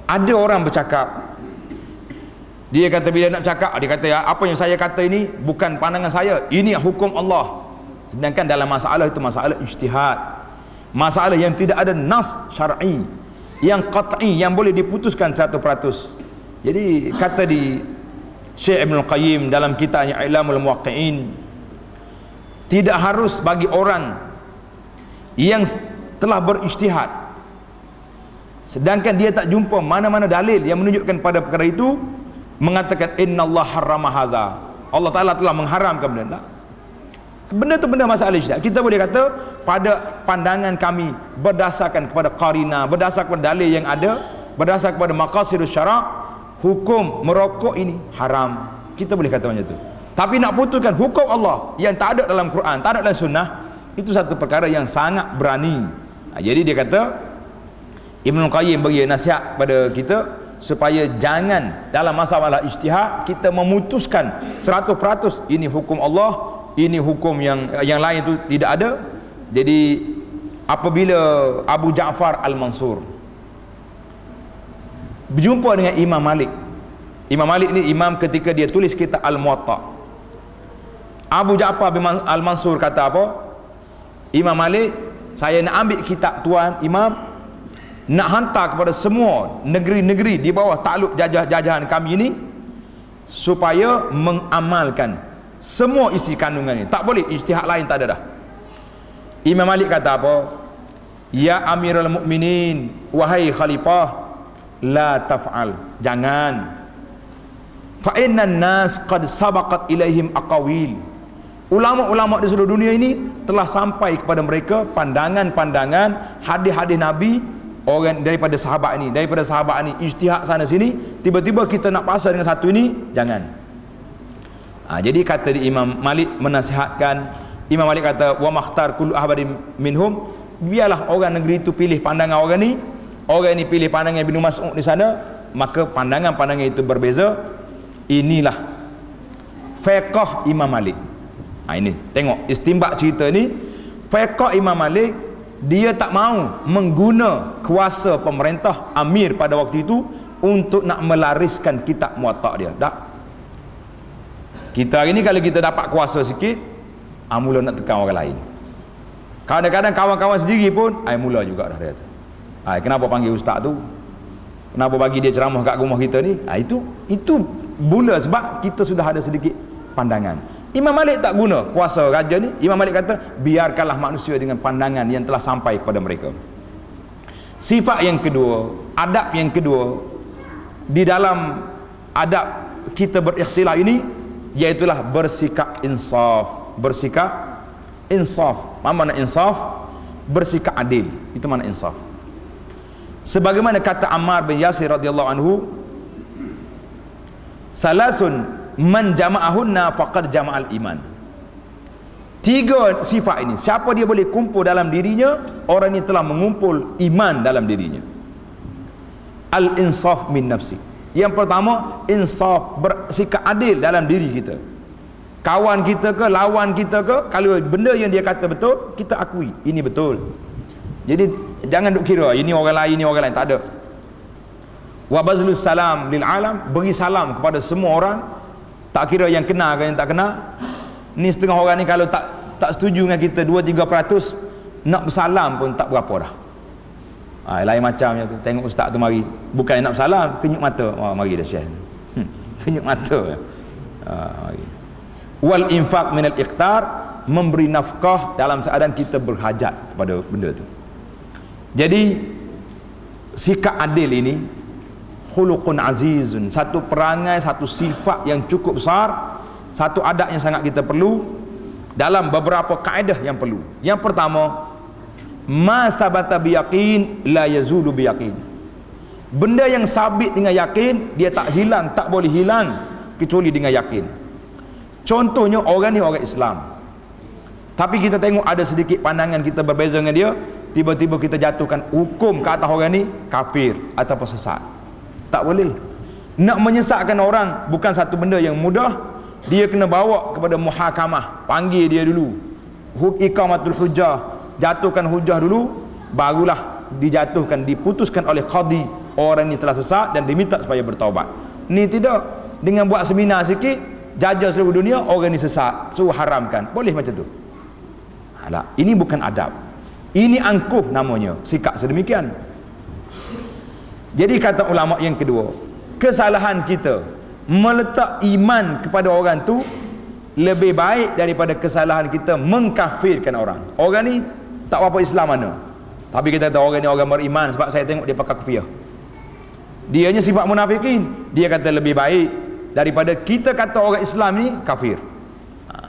ada orang bercakap, dia kata bila nak cakap, dia kata ya, apa yang saya kata ini bukan pandangan saya, ini hukum Allah. Sedangkan dalam masalah itu masalah ijtihad, masalah yang tidak ada nas syar'i yang qat'i yang boleh diputuskan 100%. Jadi kata di Syekh Ibn Qayyim dalam kitabnya I'lamul Muwaqqi'in, tidak harus bagi orang yang telah berijtihad sedangkan dia tak jumpa mana-mana dalil yang menunjukkan pada perkara itu, mengatakan innallaha harrama hadza, Allah Taala telah mengharamkan benda. Benda tu benda masalah ijtihad. Kita boleh kata pada pandangan kami berdasarkan kepada qarina, berdasarkan kepada dalil yang ada, berdasarkan kepada maqasidus syara', hukum merokok ini haram. Kita boleh kata macam tu. Tapi nak putuskan hukum Allah yang tak ada dalam Quran, tak ada dalam sunnah, itu satu perkara yang sangat berani. Jadi dia kata, Ibn Qayyim bagi nasihat pada kita supaya jangan dalam masalah ijtihad kita memutuskan 100% ini hukum Allah, ini hukum yang lain itu tidak ada. Jadi apabila Abu Ja'far Al-Mansur berjumpa dengan Imam Malik, Imam Malik ni imam ketika dia tulis kitab Al-Muwatta, Abu Ja'far Al-Mansur kata apa? Imam Malik, saya nak ambil kitab tuan imam, nak hantar kepada semua negeri-negeri di bawah takluk jajahan kami ini, supaya mengamalkan semua isi kandungan ini. Tak boleh ijtihad lain, tak ada dah. Imam Malik kata apa? Ya Amirul Mukminin, wahai khalifah, la taf'al, jangan. Fa innan nas qad sabaqat ilaihim aqawil. Ulama-ulama di seluruh dunia ini telah sampai kepada mereka pandangan-pandangan, hadis-hadis Nabi orang daripada sahabat ini, ijtihad sana sini. Tiba-tiba kita nak pasal dengan satu ini, jangan. Jadi kata di Imam Malik menasihatkan, Imam Malik kata wa makhtar kullu ahbarin minhum, biarlah orang negeri itu pilih pandangan orang ni, orang ini pilih pandangan Ibnu Mas'ud di sana, maka pandangan-pandangan itu berbeza. Inilah fiqh Imam Malik. Ini tengok istinbat cerita ni. Fiqh Imam Malik, dia tak mau mengguna kuasa pemerintah amir pada waktu itu untuk nak melariskan kitab Muwatta dia. Tak. Kita hari ni kalau kita dapat kuasa sikit, mula nak tekan orang lain. Kadang-kadang kawan-kawan sendiri pun mula juga dah dia kata, kenapa panggil ustaz tu, kenapa bagi dia ceramah kat rumah kita ni. Itu mula sebab kita sudah ada sedikit pandangan. Imam Malik tak guna kuasa raja ni. Imam Malik kata biarkanlah manusia dengan pandangan yang telah sampai kepada mereka. Sifat yang kedua, adab yang kedua di dalam adab kita berikhtilaf ini, iaitulah bersikap insaf. Bersikap insaf. Apa makna insaf? Bersikap adil. Itu makna insaf. Sebagaimana kata Ammar bin Yasir radhiyallahu anhu, salasun man jama'ahunna faqad jama'al iman. 3 sifat ini, siapa dia boleh kumpul dalam dirinya, orang ini telah mengumpul iman dalam dirinya. Al-insaf min nafsi. Yang pertama, insaf, bersikap adil dalam diri kita. Kawan kita ke, lawan kita ke, kalau benda yang dia kata betul, kita akui ini betul. Jadi jangan duk kira ini orang lain, tak ada. Wa bazlus salam lil alam, beri salam kepada semua orang, tak kira yang kena ke yang tak kena. Ni setengah orang ni kalau tak setuju dengan kita 2-3%, nak bersalam pun tak berapa dah. Lain macamnya tu. Tengok ustaz tu mari, bukan nak bersalam, kenyuk mata. Mari dah syekh. Kenyuk mata. Mari. Wal infaq minal iqtar, memberi nafkah dalam keadaan kita berhajat kepada benda tu. Jadi sikap adil ini khuluqun azizun, satu perangai, satu sifat yang cukup besar, satu adab yang sangat kita perlu dalam beberapa kaedah yang perlu. Yang pertama, ma sabata biyaqin la yazulu biyaqin. Benda yang sabit dengan yakin, dia tak hilang, tak boleh hilang kecuali dengan yakin. Contohnya orang ni orang Islam, tapi kita tengok ada sedikit pandangan kita berbeza dengan dia, tiba-tiba kita jatuhkan hukum ke atas orang ni kafir ataupun sesat. Tak boleh. Nak menyesatkan orang bukan satu benda yang mudah. Dia kena bawa kepada muhakamah, panggil dia dulu, iqamatul hujjah, jatuhkan hujjah dulu, barulah dijatuhkan, diputuskan oleh qadi orang ini telah sesat dan diminta supaya bertaubat. Ni tidak, dengan buat seminar sikit, jajah seluruh dunia orang ini sesat, suruh haramkan, boleh macam tu. Ini bukan adab, ini angkuh namanya, sikap sedemikian. Jadi kata ulama yang kedua, kesalahan kita meletak iman kepada orang tu lebih baik daripada kesalahan kita mengkafirkan orang. Orang ni tak apa Islam mana, tapi kita tahu orang ni orang beriman sebab saya tengok dia pakai kufiah. Dianya sifat munafikin. Dia kata lebih baik daripada kita kata orang Islam ni kafir.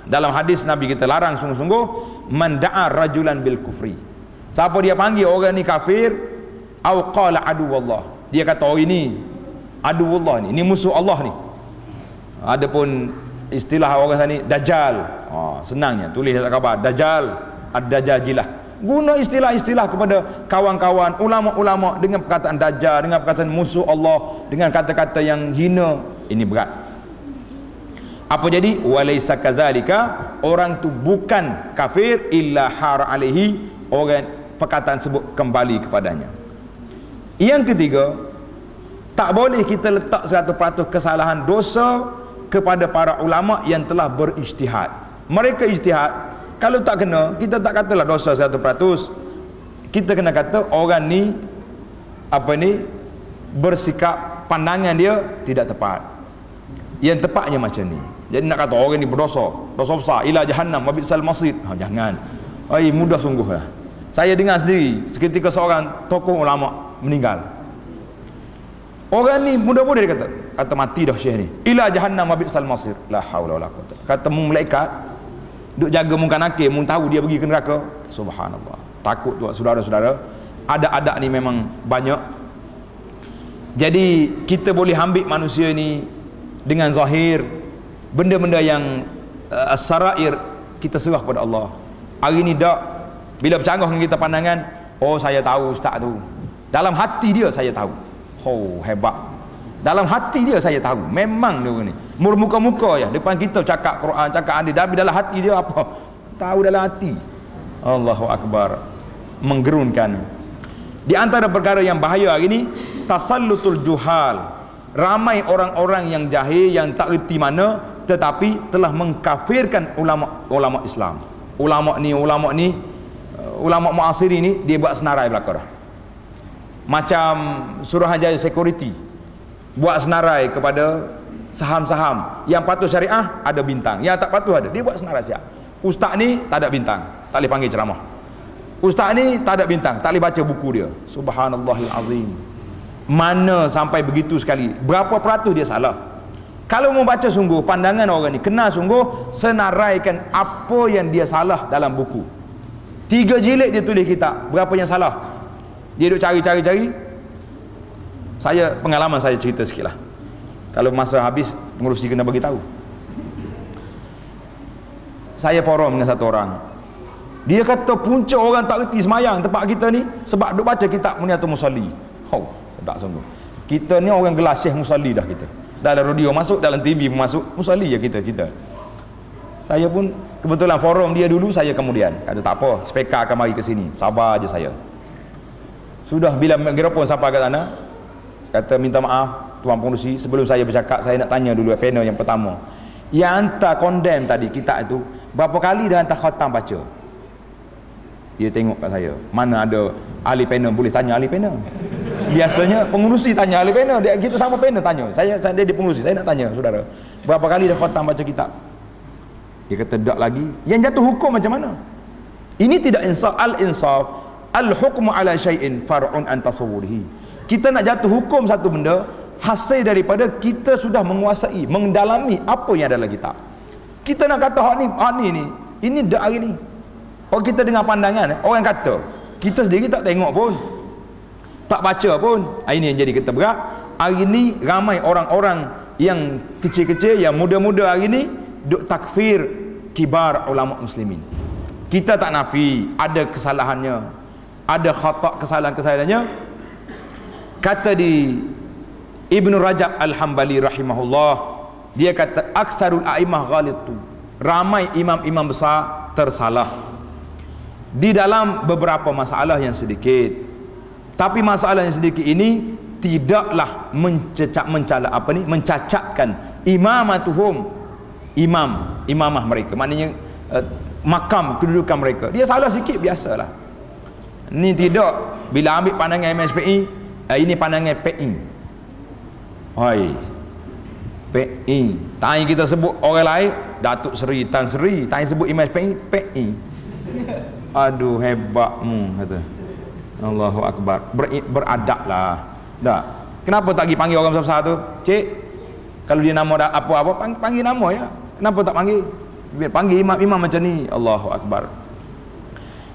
Dalam hadis Nabi kita larang sungguh-sungguh, man da'a rajulan bil kufri. Siapa dia panggil orang ni kafir, au qala aduwallah, dia kata oh ini aduwallah ni musuh Allah ni. Adapun istilah orang sana ni dajjal, senangnya tulis dalam khabar dajjal, ad-dajjajilah. Guna istilah-istilah kepada kawan-kawan ulama-ulama dengan perkataan dajjal, dengan perkataan musuh Allah, dengan kata-kata yang hina, ini berat. Apa jadi? Walaisa kazalika, orang tu bukan kafir illa har alaihi, orang perkataan sebut kembali kepadanya. Yang ketiga, tak boleh kita letak 100% kesalahan dosa kepada para ulama yang telah berijtihad. Mereka ijtihad, kalau tak kena, kita tak katalah dosa 100%. kita kena kata orang ni bersikap, pandangan dia tidak tepat. Yang tepatnya macam ni. Jadi nak kata orang ni berdosa, dosa besar, ila jahannam wa bi'sal masir. Jangan. Mudah sungguh lah. Saya dengar sendiri seketika seorang tokoh ulama meninggal. Orang ni mudah-mudah dia kata mati dah syekh ni. Ila jahannam wa bi'sal masir. La haula wala quwwata. Kata malaikat duk jaga mungkin nakir, mun tahu dia pergi ke neraka. Subhanallah. Takut tu saudara-saudara. Adat-adat ni memang banyak. Jadi kita boleh ambil manusia ni dengan zahir, benda-benda yang sarair kita serah kepada Allah. Hari ni dak, bila bercanggah dengan kita pandangan, oh saya tahu ustaz tu. Dalam hati dia saya tahu. Oh hebat. Dalam hati dia saya tahu. Memang dia ni. Muka-muka ya depan kita cakap Quran, cakap hadis, tapi dalam hati dia apa? Tahu dalam hati. Allahu akbar. Menggerunkan. Di antara perkara yang bahaya hari ni, tasallutul juhal. Ramai orang-orang yang jahil, yang tak erti mana, tetapi telah mengkafirkan ulama Islam. Ulama ulama muasiri ni dia buat senarai belaka dah. Macam Suruhanjaya Security buat senarai kepada saham-saham yang patuh syariah ada bintang, yang tak patuh ada, dia buat senarai siap. Ustaz ni tak ada bintang, tak boleh panggil ceramah. Ustaz ni tak ada bintang, tak boleh baca buku dia. Subhanallahil azim. Mana sampai begitu sekali? Berapa peratus dia salah? Kalau mau baca sungguh pandangan orang ni, kena sungguh senaraikan apa yang dia salah dalam buku. 3 jilid dia tulis kitab, berapa yang salah? Dia duk cari. Pengalaman saya cerita sikit lah. Kalau masa habis, pengurusi kena bagi tahu. Saya forum dengan satu orang. Dia kata punca orang tak reti semayang tempat kita ni sebab duk baca kitab Muniatul Musalli. Tak sungguh. Kita ni orang gelas Syekh Musalli dah kita. Dalam radio masuk, dalam TV pun masuk, Musalli je kita cerita. Saya pun kebetulan forum dia dulu, saya kemudian. Kata tak apa, speaker akan mari ke sini. Sabar je saya. Sudah bila mikrofon sampai ke sana, kata minta maaf tuan pengurusi, sebelum saya bercakap saya nak tanya dulu panel yang pertama. Yang hantar condemn tadi kitab itu, berapa kali dah hantar khatam baca? Dia tengok kat saya, mana ada ahli panel, boleh tanya ahli panel. Biasanya pengurusi tanya ahli panel, kita sama panel tanya. Saya di pengurusi, saya nak tanya saudara, berapa kali dah khatam baca kitab? Dia kata tak lagi. Yang jatuh hukum macam mana? Ini tidak insaf. Al-insaf, al-hukmu ala syai'in far'un an tasawwurihi. Kita nak jatuh hukum satu benda hasil daripada kita sudah menguasai, mendalami apa yang ada dalam kitab. Kita nak kata hak ni ini dak hari ni. Oh kita dengar pandangan, orang kata, kita sendiri tak tengok pun, tak baca pun. Ini yang jadi kita berat. Hari ni ramai orang-orang yang kecil-kecil, yang muda-muda hari ni duk takfir kibar ulama muslimin. Kita tak nafi ada kesalahannya, ada khata' kesalahan-kesalahannya. Kata di Ibnu Rajab Al-Hambali rahimahullah, dia kata aksarul a'imah ghalitu, ramai imam-imam besar tersalah di dalam beberapa masalah yang sedikit. Tapi masalah yang sedikit ini tidaklah mencacatkan imamatuhum, imamah mereka, maknanya makam kedudukan mereka. Dia salah sikit biasalah. Ni tidak, bila ambil pandangan MSPI, ini pandangan PI. PI. Tanya kita sebut orang lain, Datuk Seri, Tan Seri, tanya sebut MSPI, PI. Aduh hebatmu kata. Allahu akbar. Beradablah. Dah. Kenapa tak pergi panggil orang besar-besar tu? Cik, kalau dia nama apa-apa, panggil nama ya. Kenapa tak panggil? Biar panggil imam-imam macam ni. Allahu akbar.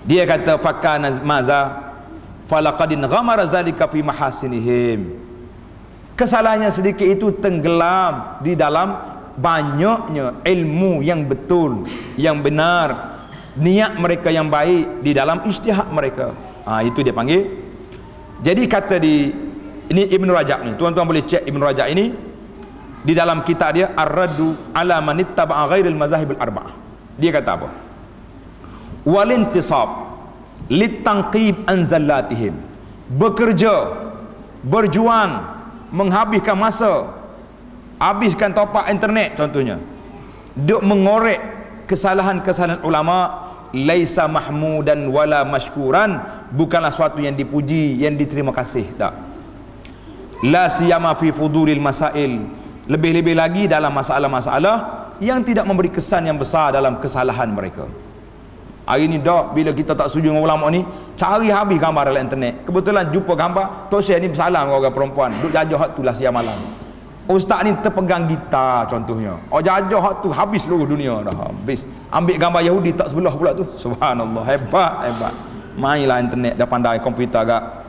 Dia kata fakana maza falaqadin ghamara zalika fi mahasinihim. Kesalahannya sedikit itu tenggelam di dalam banyaknya ilmu yang betul, yang benar, niat mereka yang baik di dalam ijtihad mereka. Itu dia panggil. Jadi kata ini Ibn Rajab ni, tuan-tuan boleh cek Ibn Rajab ini di dalam kitab dia Ar-Raddu ala man ittaba'a ghairil mazahib al-arba'ah. Dia kata apa? Wal intisab litanqib an zallatihim. Bekerja, berjuang, menghabiskan masa, habiskan top up internet contohnya, duk mengorek kesalahan-kesalahan ulama laisa mahmudan wala mashkuran, bukanlah suatu yang dipuji, yang diterima kasih, tak. La siyama fi fudulil masail, lebih-lebih lagi dalam masalah-masalah yang tidak memberi kesan yang besar dalam kesalahan mereka. Hari ni dak, bila kita tak setuju dengan ulama ni, cari habis gambar dalam internet. Kebetulan jumpa gambar tok syekh ni bersalam dengan orang perempuan, duk jajah hak tu lah siang malam. Ustaz ni terpegang gitar contohnya. Oh jajah hak tu habis seluruh dunia dah habis. Ambil gambar Yahudi tak sebelah pula tu. Subhanallah, hebat hebat. Mainlah internet, dah pandai komputer agak.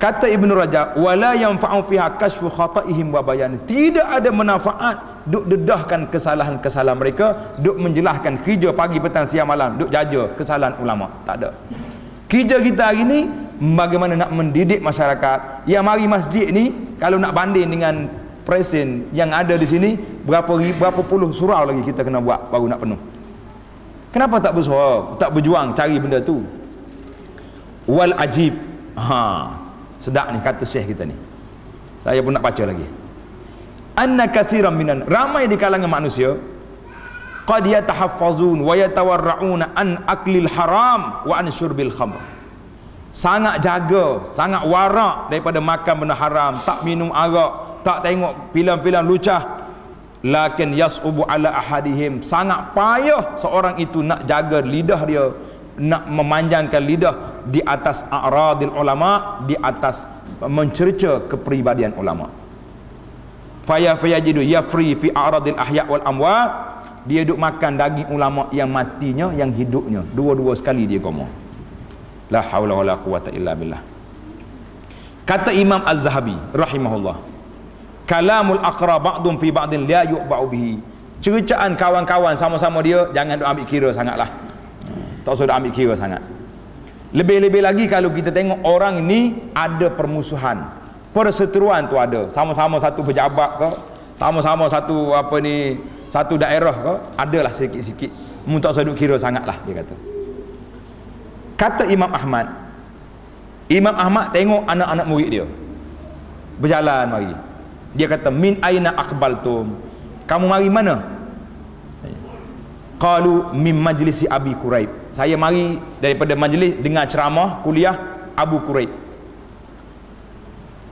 Kata Ibnu Rajab, wala yanfa'u fiha kashfu khata'ihim wa bayan. Tidak ada manfaat duk dedahkan kesalahan-kesalahan mereka, duk menjelaskan kerja pagi petang siang malam, duk jaja kesalahan ulama. Tak ada. Kerja kita hari ni bagaimana nak mendidik masyarakat. Yang mari masjid ni kalau nak banding dengan present yang ada di sini, berapa puluh surau lagi kita kena buat baru nak penuh. Kenapa tak bersuara, tak berjuang cari benda tu? Wal ajib, sedap ni kata syekh kita ni, saya pun nak baca lagi. Anna katsiran minan, ramai di kalangan manusia, qad yatahaffazun wa yatawarra'una an aklil haram wa an syurbil khamr, sangat jaga, sangat warak daripada makan benda haram, tak minum arak, tak tengok filem-filem lucah. Lakin yas'ubu ala ahadihim, sangat payah seorang itu nak jaga lidah dia, nak memanjangkan lidah di atas a'radil ulama, di atas mencerca kepribadian ulama. Fayajidu yafri fi a'radil ahya wal amwat, dia duk makan daging ulama yang matinya, yang hidupnya, dua-dua sekali dia ngomong. La haula wala quwata illa billah. Kata Imam Az-Zahabi rahimahullah, kalamul aqra ba'dun fi ba'din la yu'ba'u bihi, cercaan kawan-kawan sama-sama dia jangan duk ambil kira sangatlah. Tak usah duk ambil kira sangat. Lebih-lebih lagi kalau kita tengok orang ini ada permusuhan, perseteruan tu ada, sama-sama satu pejabat ke, sama-sama satu apa ni, satu daerah ke, adalah sikit-sikit. Tak usah duk kira sangatlah, dia kata. Kata Imam Ahmad, Imam Ahmad tengok anak-anak murid dia berjalan mari. Dia kata, min aina aqbaltum, kamu mari mana? Qalu min majlisi Abi Quraib, saya mari daripada majlis dengar ceramah kuliah Abu Quraib.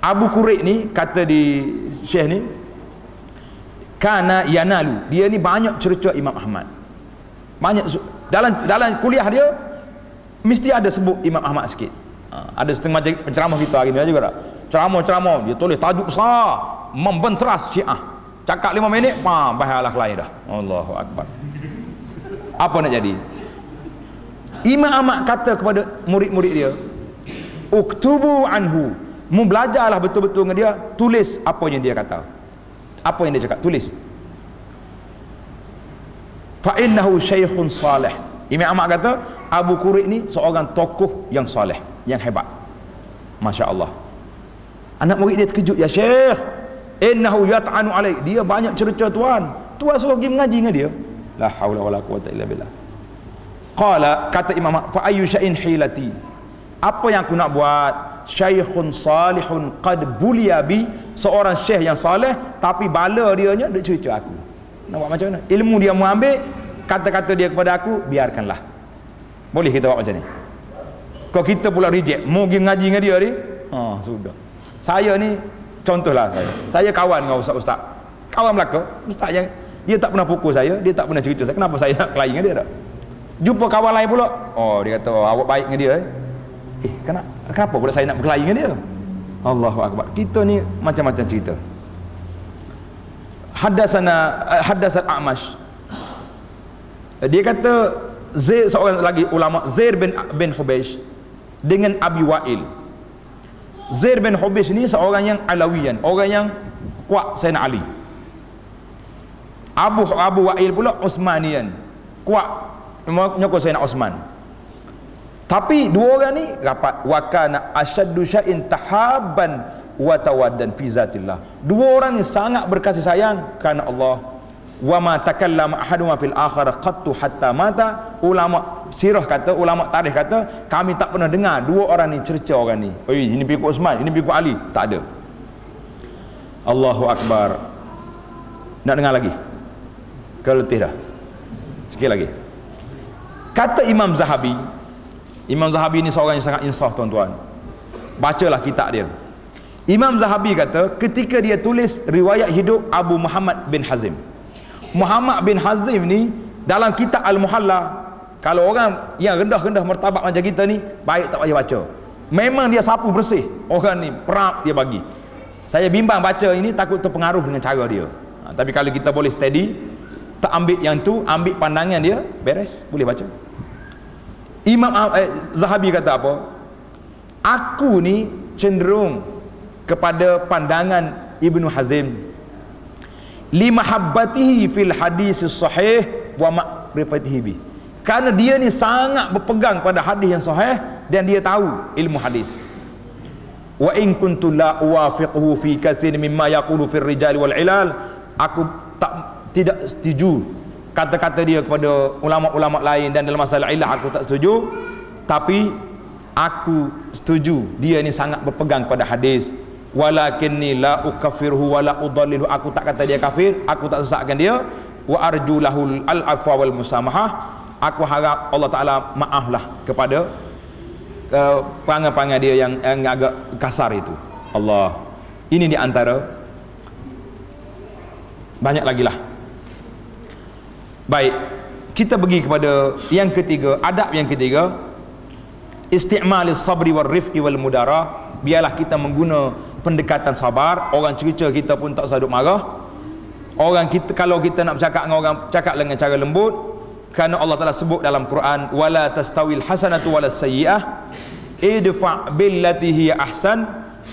Abu Quraib ni kata di syekh ni, kana yanalu, dia ni banyak cerca Imam Ahmad, banyak dalam kuliah dia mesti ada sebut Imam Ahmad sikit. Ada setengah penceramah kita hari ni juga tak, ceramah dia tulis tajuk besar, membenteras Syiah, cakap 5 minit bahalah lain dah. Allahu Akbar. Apa nak jadi? Imam Ahmad kata kepada murid-murid dia, uktubu anhu, mu belajarlah betul-betul dengan dia, tulis apa yang dia kata, apa yang dia cakap, tulis. Fa innahu syaikhun salih. Imam Ahmad kata Abu Quraib ni seorang tokoh yang soleh, yang hebat. Masya Allah. Anak murid dia terkejut, ya syekh, innahu yat'anu alaik, dia banyak cerca tuan suruh pergi mengaji dengan dia. La haula wala quwata illa billah. Qala, kata Imam Ahmad, fa ayyu syai'in hilati, apa yang aku nak buat? Syaikhun salihun qad buliya bi, seorang syekh yang soleh tapi bala dia nya duk cerca aku. Nak buat macam mana? Ilmu dia mau ambil, kata-kata dia kepada aku biarkanlah. Boleh kita buat macam ni? Kalau kita pula reject, mau pergi mengaji dengan dia ni, sudah. Saya ni contohlah, saya kawan dengan ustaz-ustaz, kawan belaka, ustaz yang dia tak pernah pukul saya, dia tak pernah cerita saya, kenapa saya nak kelahi dengan dia tak? Jumpa kawan lain pula, dia kata awak baik dengan dia. Kenapa pula saya nak berkelahi dengan dia? Allahu Akbar. Kita ni macam-macam cerita. Haddasan A'mash, dia kata Zaid, seorang lagi ulama, Zaid bin Hubeish dengan Abi Wa'il. Zaid bin Hubeish ni seorang yang Alawiyan, orang yang kuat Sayyidina Ali. Abu Wa'il pula Utsmaniyan, kuat menyokong Sayyidina Utsman. Tapi dua orang ni rapat. Wa kana asyaddu syai'in tahabban wa tawaddan fi zatillah. Dua orang ni sangat berkasih sayang kerana Allah. Wa ma takallama ahadun fil akhirah qattu hatta mata. Ulama sirah kata, ulama tarikh kata, kami tak pernah dengar dua orang ni cerca orang ni, ini pengikut Utsman, ini pengikut Ali, tak ada. Allahu Akbar. Nak dengar lagi? Kalau letih dah, sikit lagi. Kata Imam Zahabi, Imam Zahabi ni seorang yang sangat insaf tuan-tuan. Bacalah kitab dia. Imam Zahabi kata ketika dia tulis riwayat hidup Abu Muhammad bin Hazim. Muhammad bin Hazim ni dalam kitab Al-Muhalla, kalau orang yang rendah-rendah martabat macam kita ni, baik tak payah baca. Memang dia sapu bersih. Orang ni perap dia bagi. Saya bimbang baca ini takut terpengaruh dengan cara dia. Tapi kalau kita boleh steady, tak ambil yang tu, ambil pandangan dia, beres, boleh baca. Imam Zahabi kata apa? Aku ni cenderung kepada pandangan Ibnu Hazim limahabbatihi fil hadis sahih wa ma'rifatihi bi. Karena dia ni sangat berpegang pada hadis yang sahih dan dia tahu ilmu hadis. Wa in kuntu la uwafiquhu fi katsir mimma yaqulu fil rijal wal ilal. Aku tidak setuju kata-kata dia kepada ulama-ulama lain dan dalam masalah ilah aku tak setuju, tapi aku setuju dia ni sangat berpegang pada hadis. Walakinni la ukafirhu wa la udallilhu. Aku tak kata dia kafir, aku tak sesatkan dia. Wa arju lahul al-afwa wal musamahah. Aku harap Allah Taala maaflah kepada perangai-perangai dia yang agak kasar itu. Allah. Ini di antara banyak lagi lah. Baik, kita pergi kepada yang ketiga, adab yang ketiga, isti'malis sabri wal rifqi wal mudara. Biarlah kita mengguna pendekatan sabar. Orang cerita kita pun tak usah duk marah. Orang kita, kalau kita nak bercakap dengan orang, cakap dengan cara lembut. Kerana Allah Taala sebut dalam Quran, wala tastawil hasanatu walas sayyi'ah idfa' billati hiya ahsan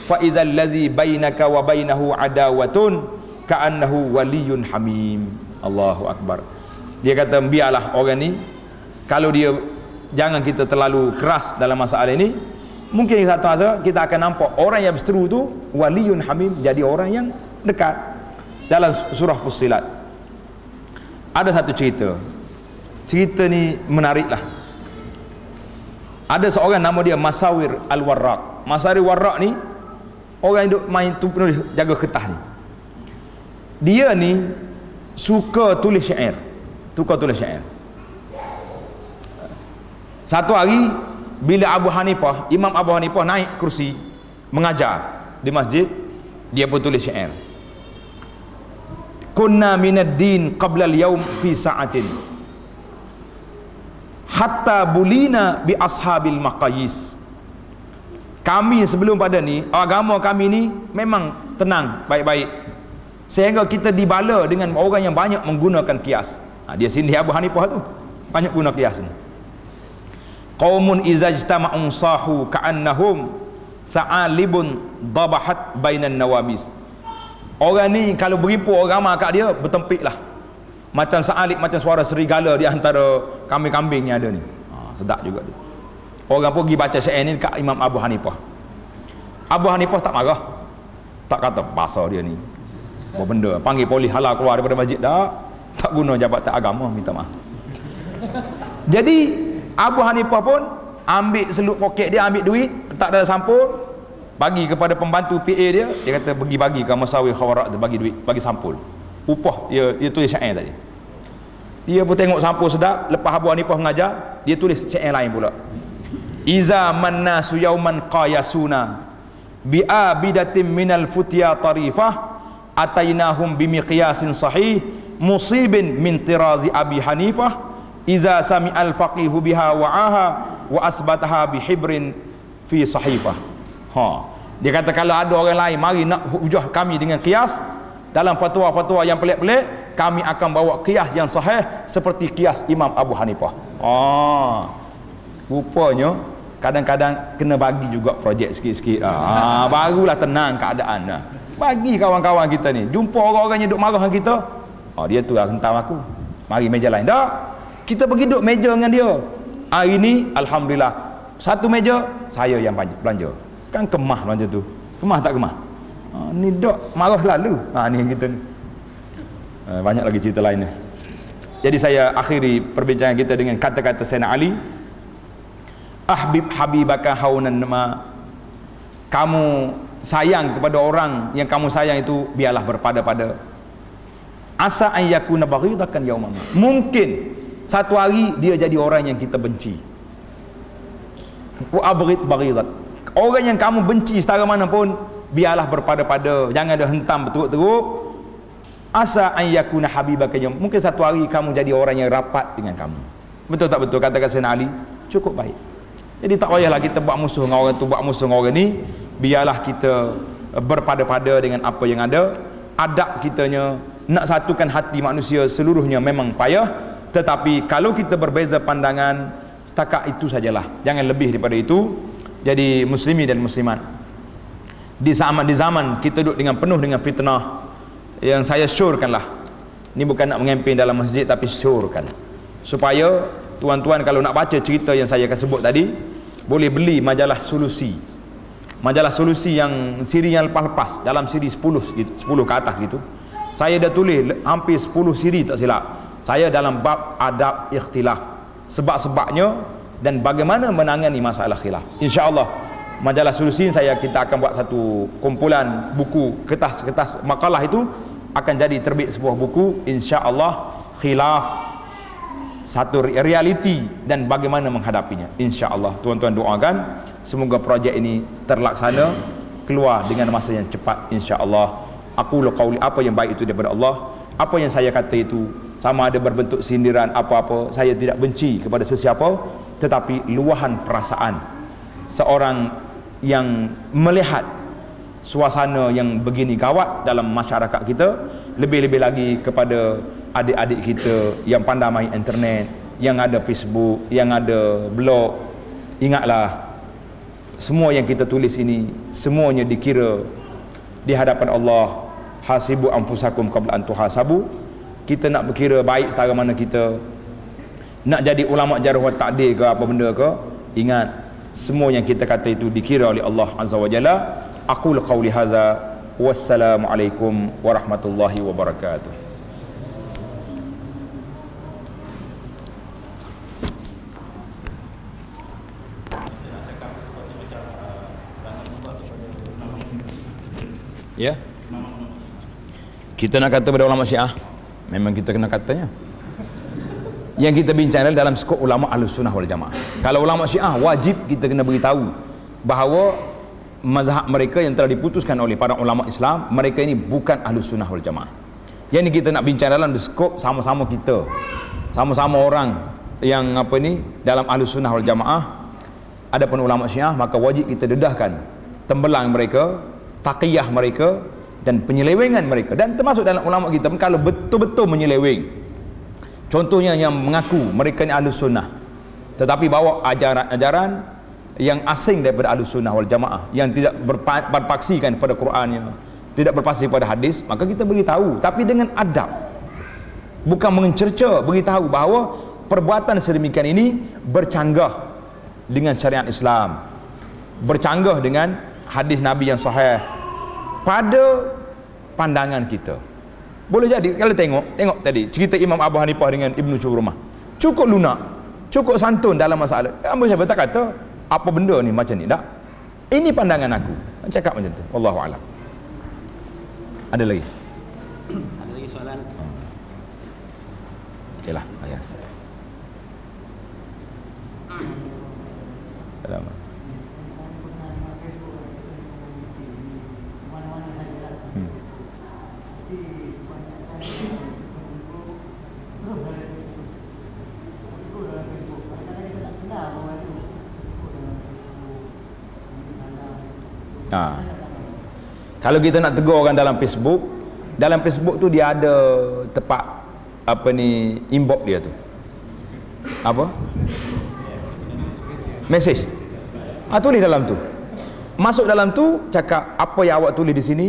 fa idzal ladzi bainaka wa bainahu adawatun ka'annahu waliyyun hamim. Allahu akbar. Dia kata biarlah orang ni, kalau dia, jangan kita terlalu keras dalam masalah ini. Mungkin satu masa kita akan nampak orang yang berseteru tu waliyun hamim, jadi orang yang dekat. Dalam surah Fussilat ada satu cerita. Cerita ni menariklah. Ada seorang nama dia Masawir Al-Warraq. Masawir Warraq ni orang yang duk main tu penulis jaga kertas ni. Dia ni suka tulis syair. Suka tulis syair. Satu hari bila Imam Abu Hanifah naik kursi mengajar di masjid, dia pun tulis syair. Kunna minad din qabla al-yawm fi sa'atin hatta bulina bi ashabil maqayis. Kami sebelum pada ni, agama kami ni memang tenang, baik-baik, sehingga kita dibala dengan orang yang banyak menggunakan kias. Dia sindir Abu Hanifah tu, banyak guna kias ni. Qaumun iza ijtama'u sahu ka'annahum sa'alibun dabahat bainan nawamis. Orang ni kalau berimpun orang ramai kat dia, bertempik lah macam sa'alib, macam suara serigala di antara kambing-kambing yang ada ni. Sedap juga tu. Orang pergi baca syair ni kat Imam Abu Hanifah. Abu Hanifah tak marah, tak kata bahasa dia ni apa benda, panggil polis halau keluar daripada masjid dah, tak guna jabatan agama, minta maaf. Jadi Abu Hanifah pun ambil seluk poket dia, ambil duit, tak ada sampul, bagi kepada pembantu PA dia. Dia kata pergi bagi ke Masawir Khawarak tu, bagi duit, bagi sampul upah. Dia tulis syair tadi. Dia pun tengok sampul sedap. Lepas Abu Hanifah mengajar, dia tulis syair lain pula. Iza mannasu yauman qayasuna bi'abidatin minal futya tarifah atainahum bimiqyasin sahih musibin min tirazi Abi Hanifah iza sami'al faqihu biha wa'aha wa asbataha bihibrin fi sahifah. Dia kata kalau ada orang lain mari nak hujah kami dengan qiyas dalam fatwa-fatwa yang pelik-pelik, kami akan bawa qiyas yang sahih seperti qiyas Imam Abu Hanifah. Rupanya kadang-kadang kena bagi juga projek sikit-sikit. Barulah tenang keadaan. Bagi kawan-kawan kita ni, jumpa orang-orang yang duk marah dengan kita, dia tu lah hentam aku, mari meja lain. Tak, kita pergi duduk meja dengan dia. Hari ni alhamdulillah satu meja saya yang belanja. Kan kemah macam tu. Kemah tak kemah? Ni dok marah selalu. Ni yang kita ni. Banyak lagi cerita lain ni. Jadi saya akhiri perbincangan kita dengan kata-kata Sayyidina Ali. Ahbib habibaka haunan ma. Kamu sayang kepada orang yang kamu sayang itu biarlah berpada-pada. Asa an yakuna baghidakan yauman. Mungkin satu hari dia jadi orang yang kita benci. Wa abghid baghidat. Orang yang kamu benci setara mana pun, biarlah berpada-pada, jangan ada hentam berteruk-teruk. Asa an yakuna habibaka yawm. Mungkin satu hari kamu jadi orang yang rapat dengan kamu. Betul tak betul kata Sayyidina Ali? Cukup baik. Jadi tak payahlah kita buat musuh dengan orang tu, buat musuh dengan orang ni. Biarlah kita berpada-pada dengan apa yang ada. Adab kitanya nak satukan hati manusia seluruhnya memang payah, tetapi kalau kita berbeza pandangan, setakat itu sajalah, jangan lebih daripada itu. Jadi muslimi dan muslimat, di zaman kita duduk dengan penuh dengan fitnah, yang saya syorkanlah, ini bukan nak mengempen dalam masjid, tapi syorkan supaya tuan-tuan kalau nak baca cerita yang saya akan sebut tadi, boleh beli majalah Solusi. Majalah Solusi yang siri yang lepas-lepas, dalam siri 10 gitu, 10 ke atas gitu. Saya dah tulis hampir 10 siri tak silap. Saya dalam bab adab ikhtilaf, sebab-sebabnya dan bagaimana menangani masalah khilaf. Insya-Allah majalah Solusi kita akan buat satu kumpulan buku, kertas-kertas makalah itu akan jadi terbit sebuah buku, insya-Allah, khilaf satu realiti dan bagaimana menghadapinya. Insya-Allah tuan-tuan doakan semoga projek ini terlaksana, keluar dengan masa yang cepat, insya-Allah. Aku qauli, apa yang baik itu daripada Allah. Apa yang saya kata itu sama ada berbentuk sindiran apa-apa, saya tidak benci kepada sesiapa, tetapi luahan perasaan seorang yang melihat suasana yang begini gawat dalam masyarakat kita, lebih-lebih lagi kepada adik-adik kita yang pandai main internet, yang ada Facebook, yang ada blog. Ingatlah, semua yang kita tulis ini semuanya dikira di hadapan Allah. Hasibu anfusakum qabla an tuhasabu. Kita nak berkira baik setara mana kita nak jadi ulama jarh wa ta'dil ke apa benda ke, ingat semua yang kita kata itu dikira oleh Allah Azza wa Jalla. Aqulu qawli hadza, wassalamualaikum warahmatullahi wabarakatuh. Ya, kita nak kata pada ulama Syiah, memang kita kena katanya. Yang kita bincang dalam skop ulama Ahlussunnah wal Jamaah. Kalau ulama Syiah, wajib kita kena beritahu bahawa mazhab mereka yang telah diputuskan oleh para ulama Islam, mereka ini bukan Ahlussunnah wal Jamaah. Yang ini kita nak bincang dalam skop sama-sama kita, sama-sama orang yang apa ni dalam Ahlussunnah wal Jamaah. Adapun ulama Syiah, maka wajib kita dedahkan tembelang mereka, taqiyah mereka dan penyelewengan mereka. Dan termasuk dalam ulama kita kalau betul-betul menyeleweng, contohnya yang mengaku mereka ni Ahlus Sunnah tetapi bawa ajaran-ajaran yang asing daripada Ahlus Sunnah wal Jamaah, yang tidak berpaksikan pada Qurannya, tidak berpaksi pada hadis, maka kita beritahu, tapi dengan adab, bukan mencerca, beritahu bahawa perbuatan sedemikian ini bercanggah dengan syariat Islam, bercanggah dengan hadis Nabi yang sahih pada pandangan kita. Boleh jadi kalau tengok tadi cerita Imam Abu Hanifah dengan Ibnu Syubrumah, cukup lunak, cukup santun dalam masalah. Abu Hanifah tak kata apa benda ni macam ni, tak, ini pandangan aku, cakap macam tu. Wallahu a'lam. Ada lagi soalan? Okeylah, ayat. Selamat. Kalau kita nak tegur orang dalam Facebook tu dia ada tempat apa ni, inbox dia tu apa, message, tulis dalam tu, masuk dalam tu, cakap apa yang awak tulis di sini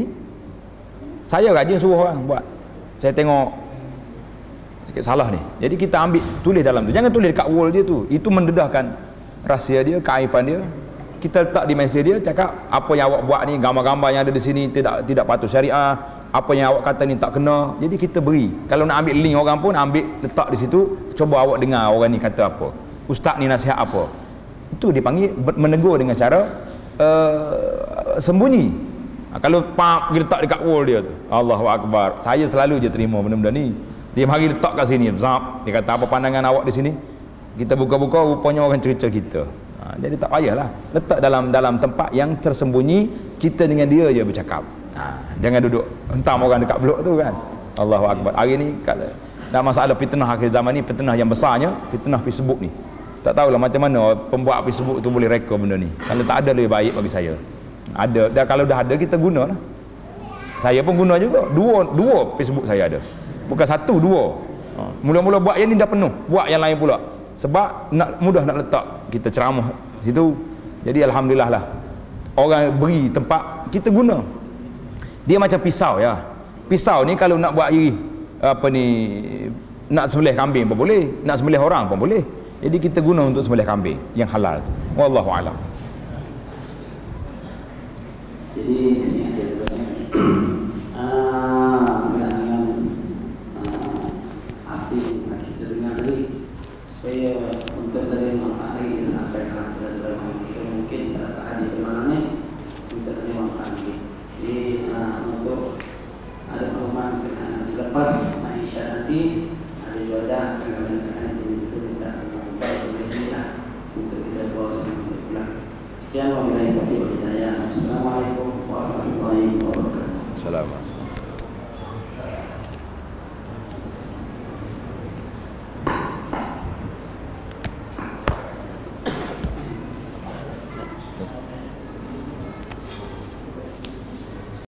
saya rajin suruh orang buat, saya tengok sikit salah ni, jadi kita ambil tulis dalam tu, jangan tulis dekat wall dia tu, itu mendedahkan rahsia dia, keaifan dia. Kita letak di mesej dia, cakap apa yang awak buat ni, gambar-gambar yang ada di sini tidak patut syariah, apa yang awak kata ni tak kena. Jadi kita beri, kalau nak ambil link orang pun ambil, letak di situ, coba awak dengar orang ni kata apa, ustaz ni nasihat apa. Itu dipanggil menegur dengan cara sembunyi. Kalau pak letak dekat wall dia tu, Allahu Akbar, saya selalu je terima benda-benda ni. Dia mari letak kat sini, zap. Dia kata apa pandangan awak di sini? Kita buka-buka rupanya orang cerita kita. Jadi tak payahlah. Letak dalam tempat yang tersembunyi, kita dengan dia je bercakap. Jangan duduk hentam orang dekat blok tu kan. Allahu akbar. Hari ni dah masalah fitnah akhir zaman ni, fitnah yang besarnya, fitnah Facebook ni. Tak tahulah macam mana pembuat Facebook tu boleh reka benda ni. Kalau tak ada lebih baik bagi saya. Ada, dan kalau dah ada kita gunalah. Saya pun guna juga. Dua Facebook saya ada. Bukan satu, dua. Mula-mula buat yang ni dah penuh, buat yang lain pula. Sebab mudah nak letak kita ceramah situ. Jadi alhamdulillah lah. Orang beri tempat kita guna. Dia macam pisau ya. Pisau ni kalau nak buat nak sembelih kambing pun boleh, nak sembelih orang pun boleh. Jadi kita guna untuk sembelih kambing yang halal. Wallahu alam. Jadi sini aja sebenarnya. Arti yang kita dengar tadi supaya untuk dari manfaat yang kita sampaikan kepada saudara kita mungkin ada hadis di mana ni untuk dari manfaat ini. Jadi untuk ada pemahaman selepas Maisha nanti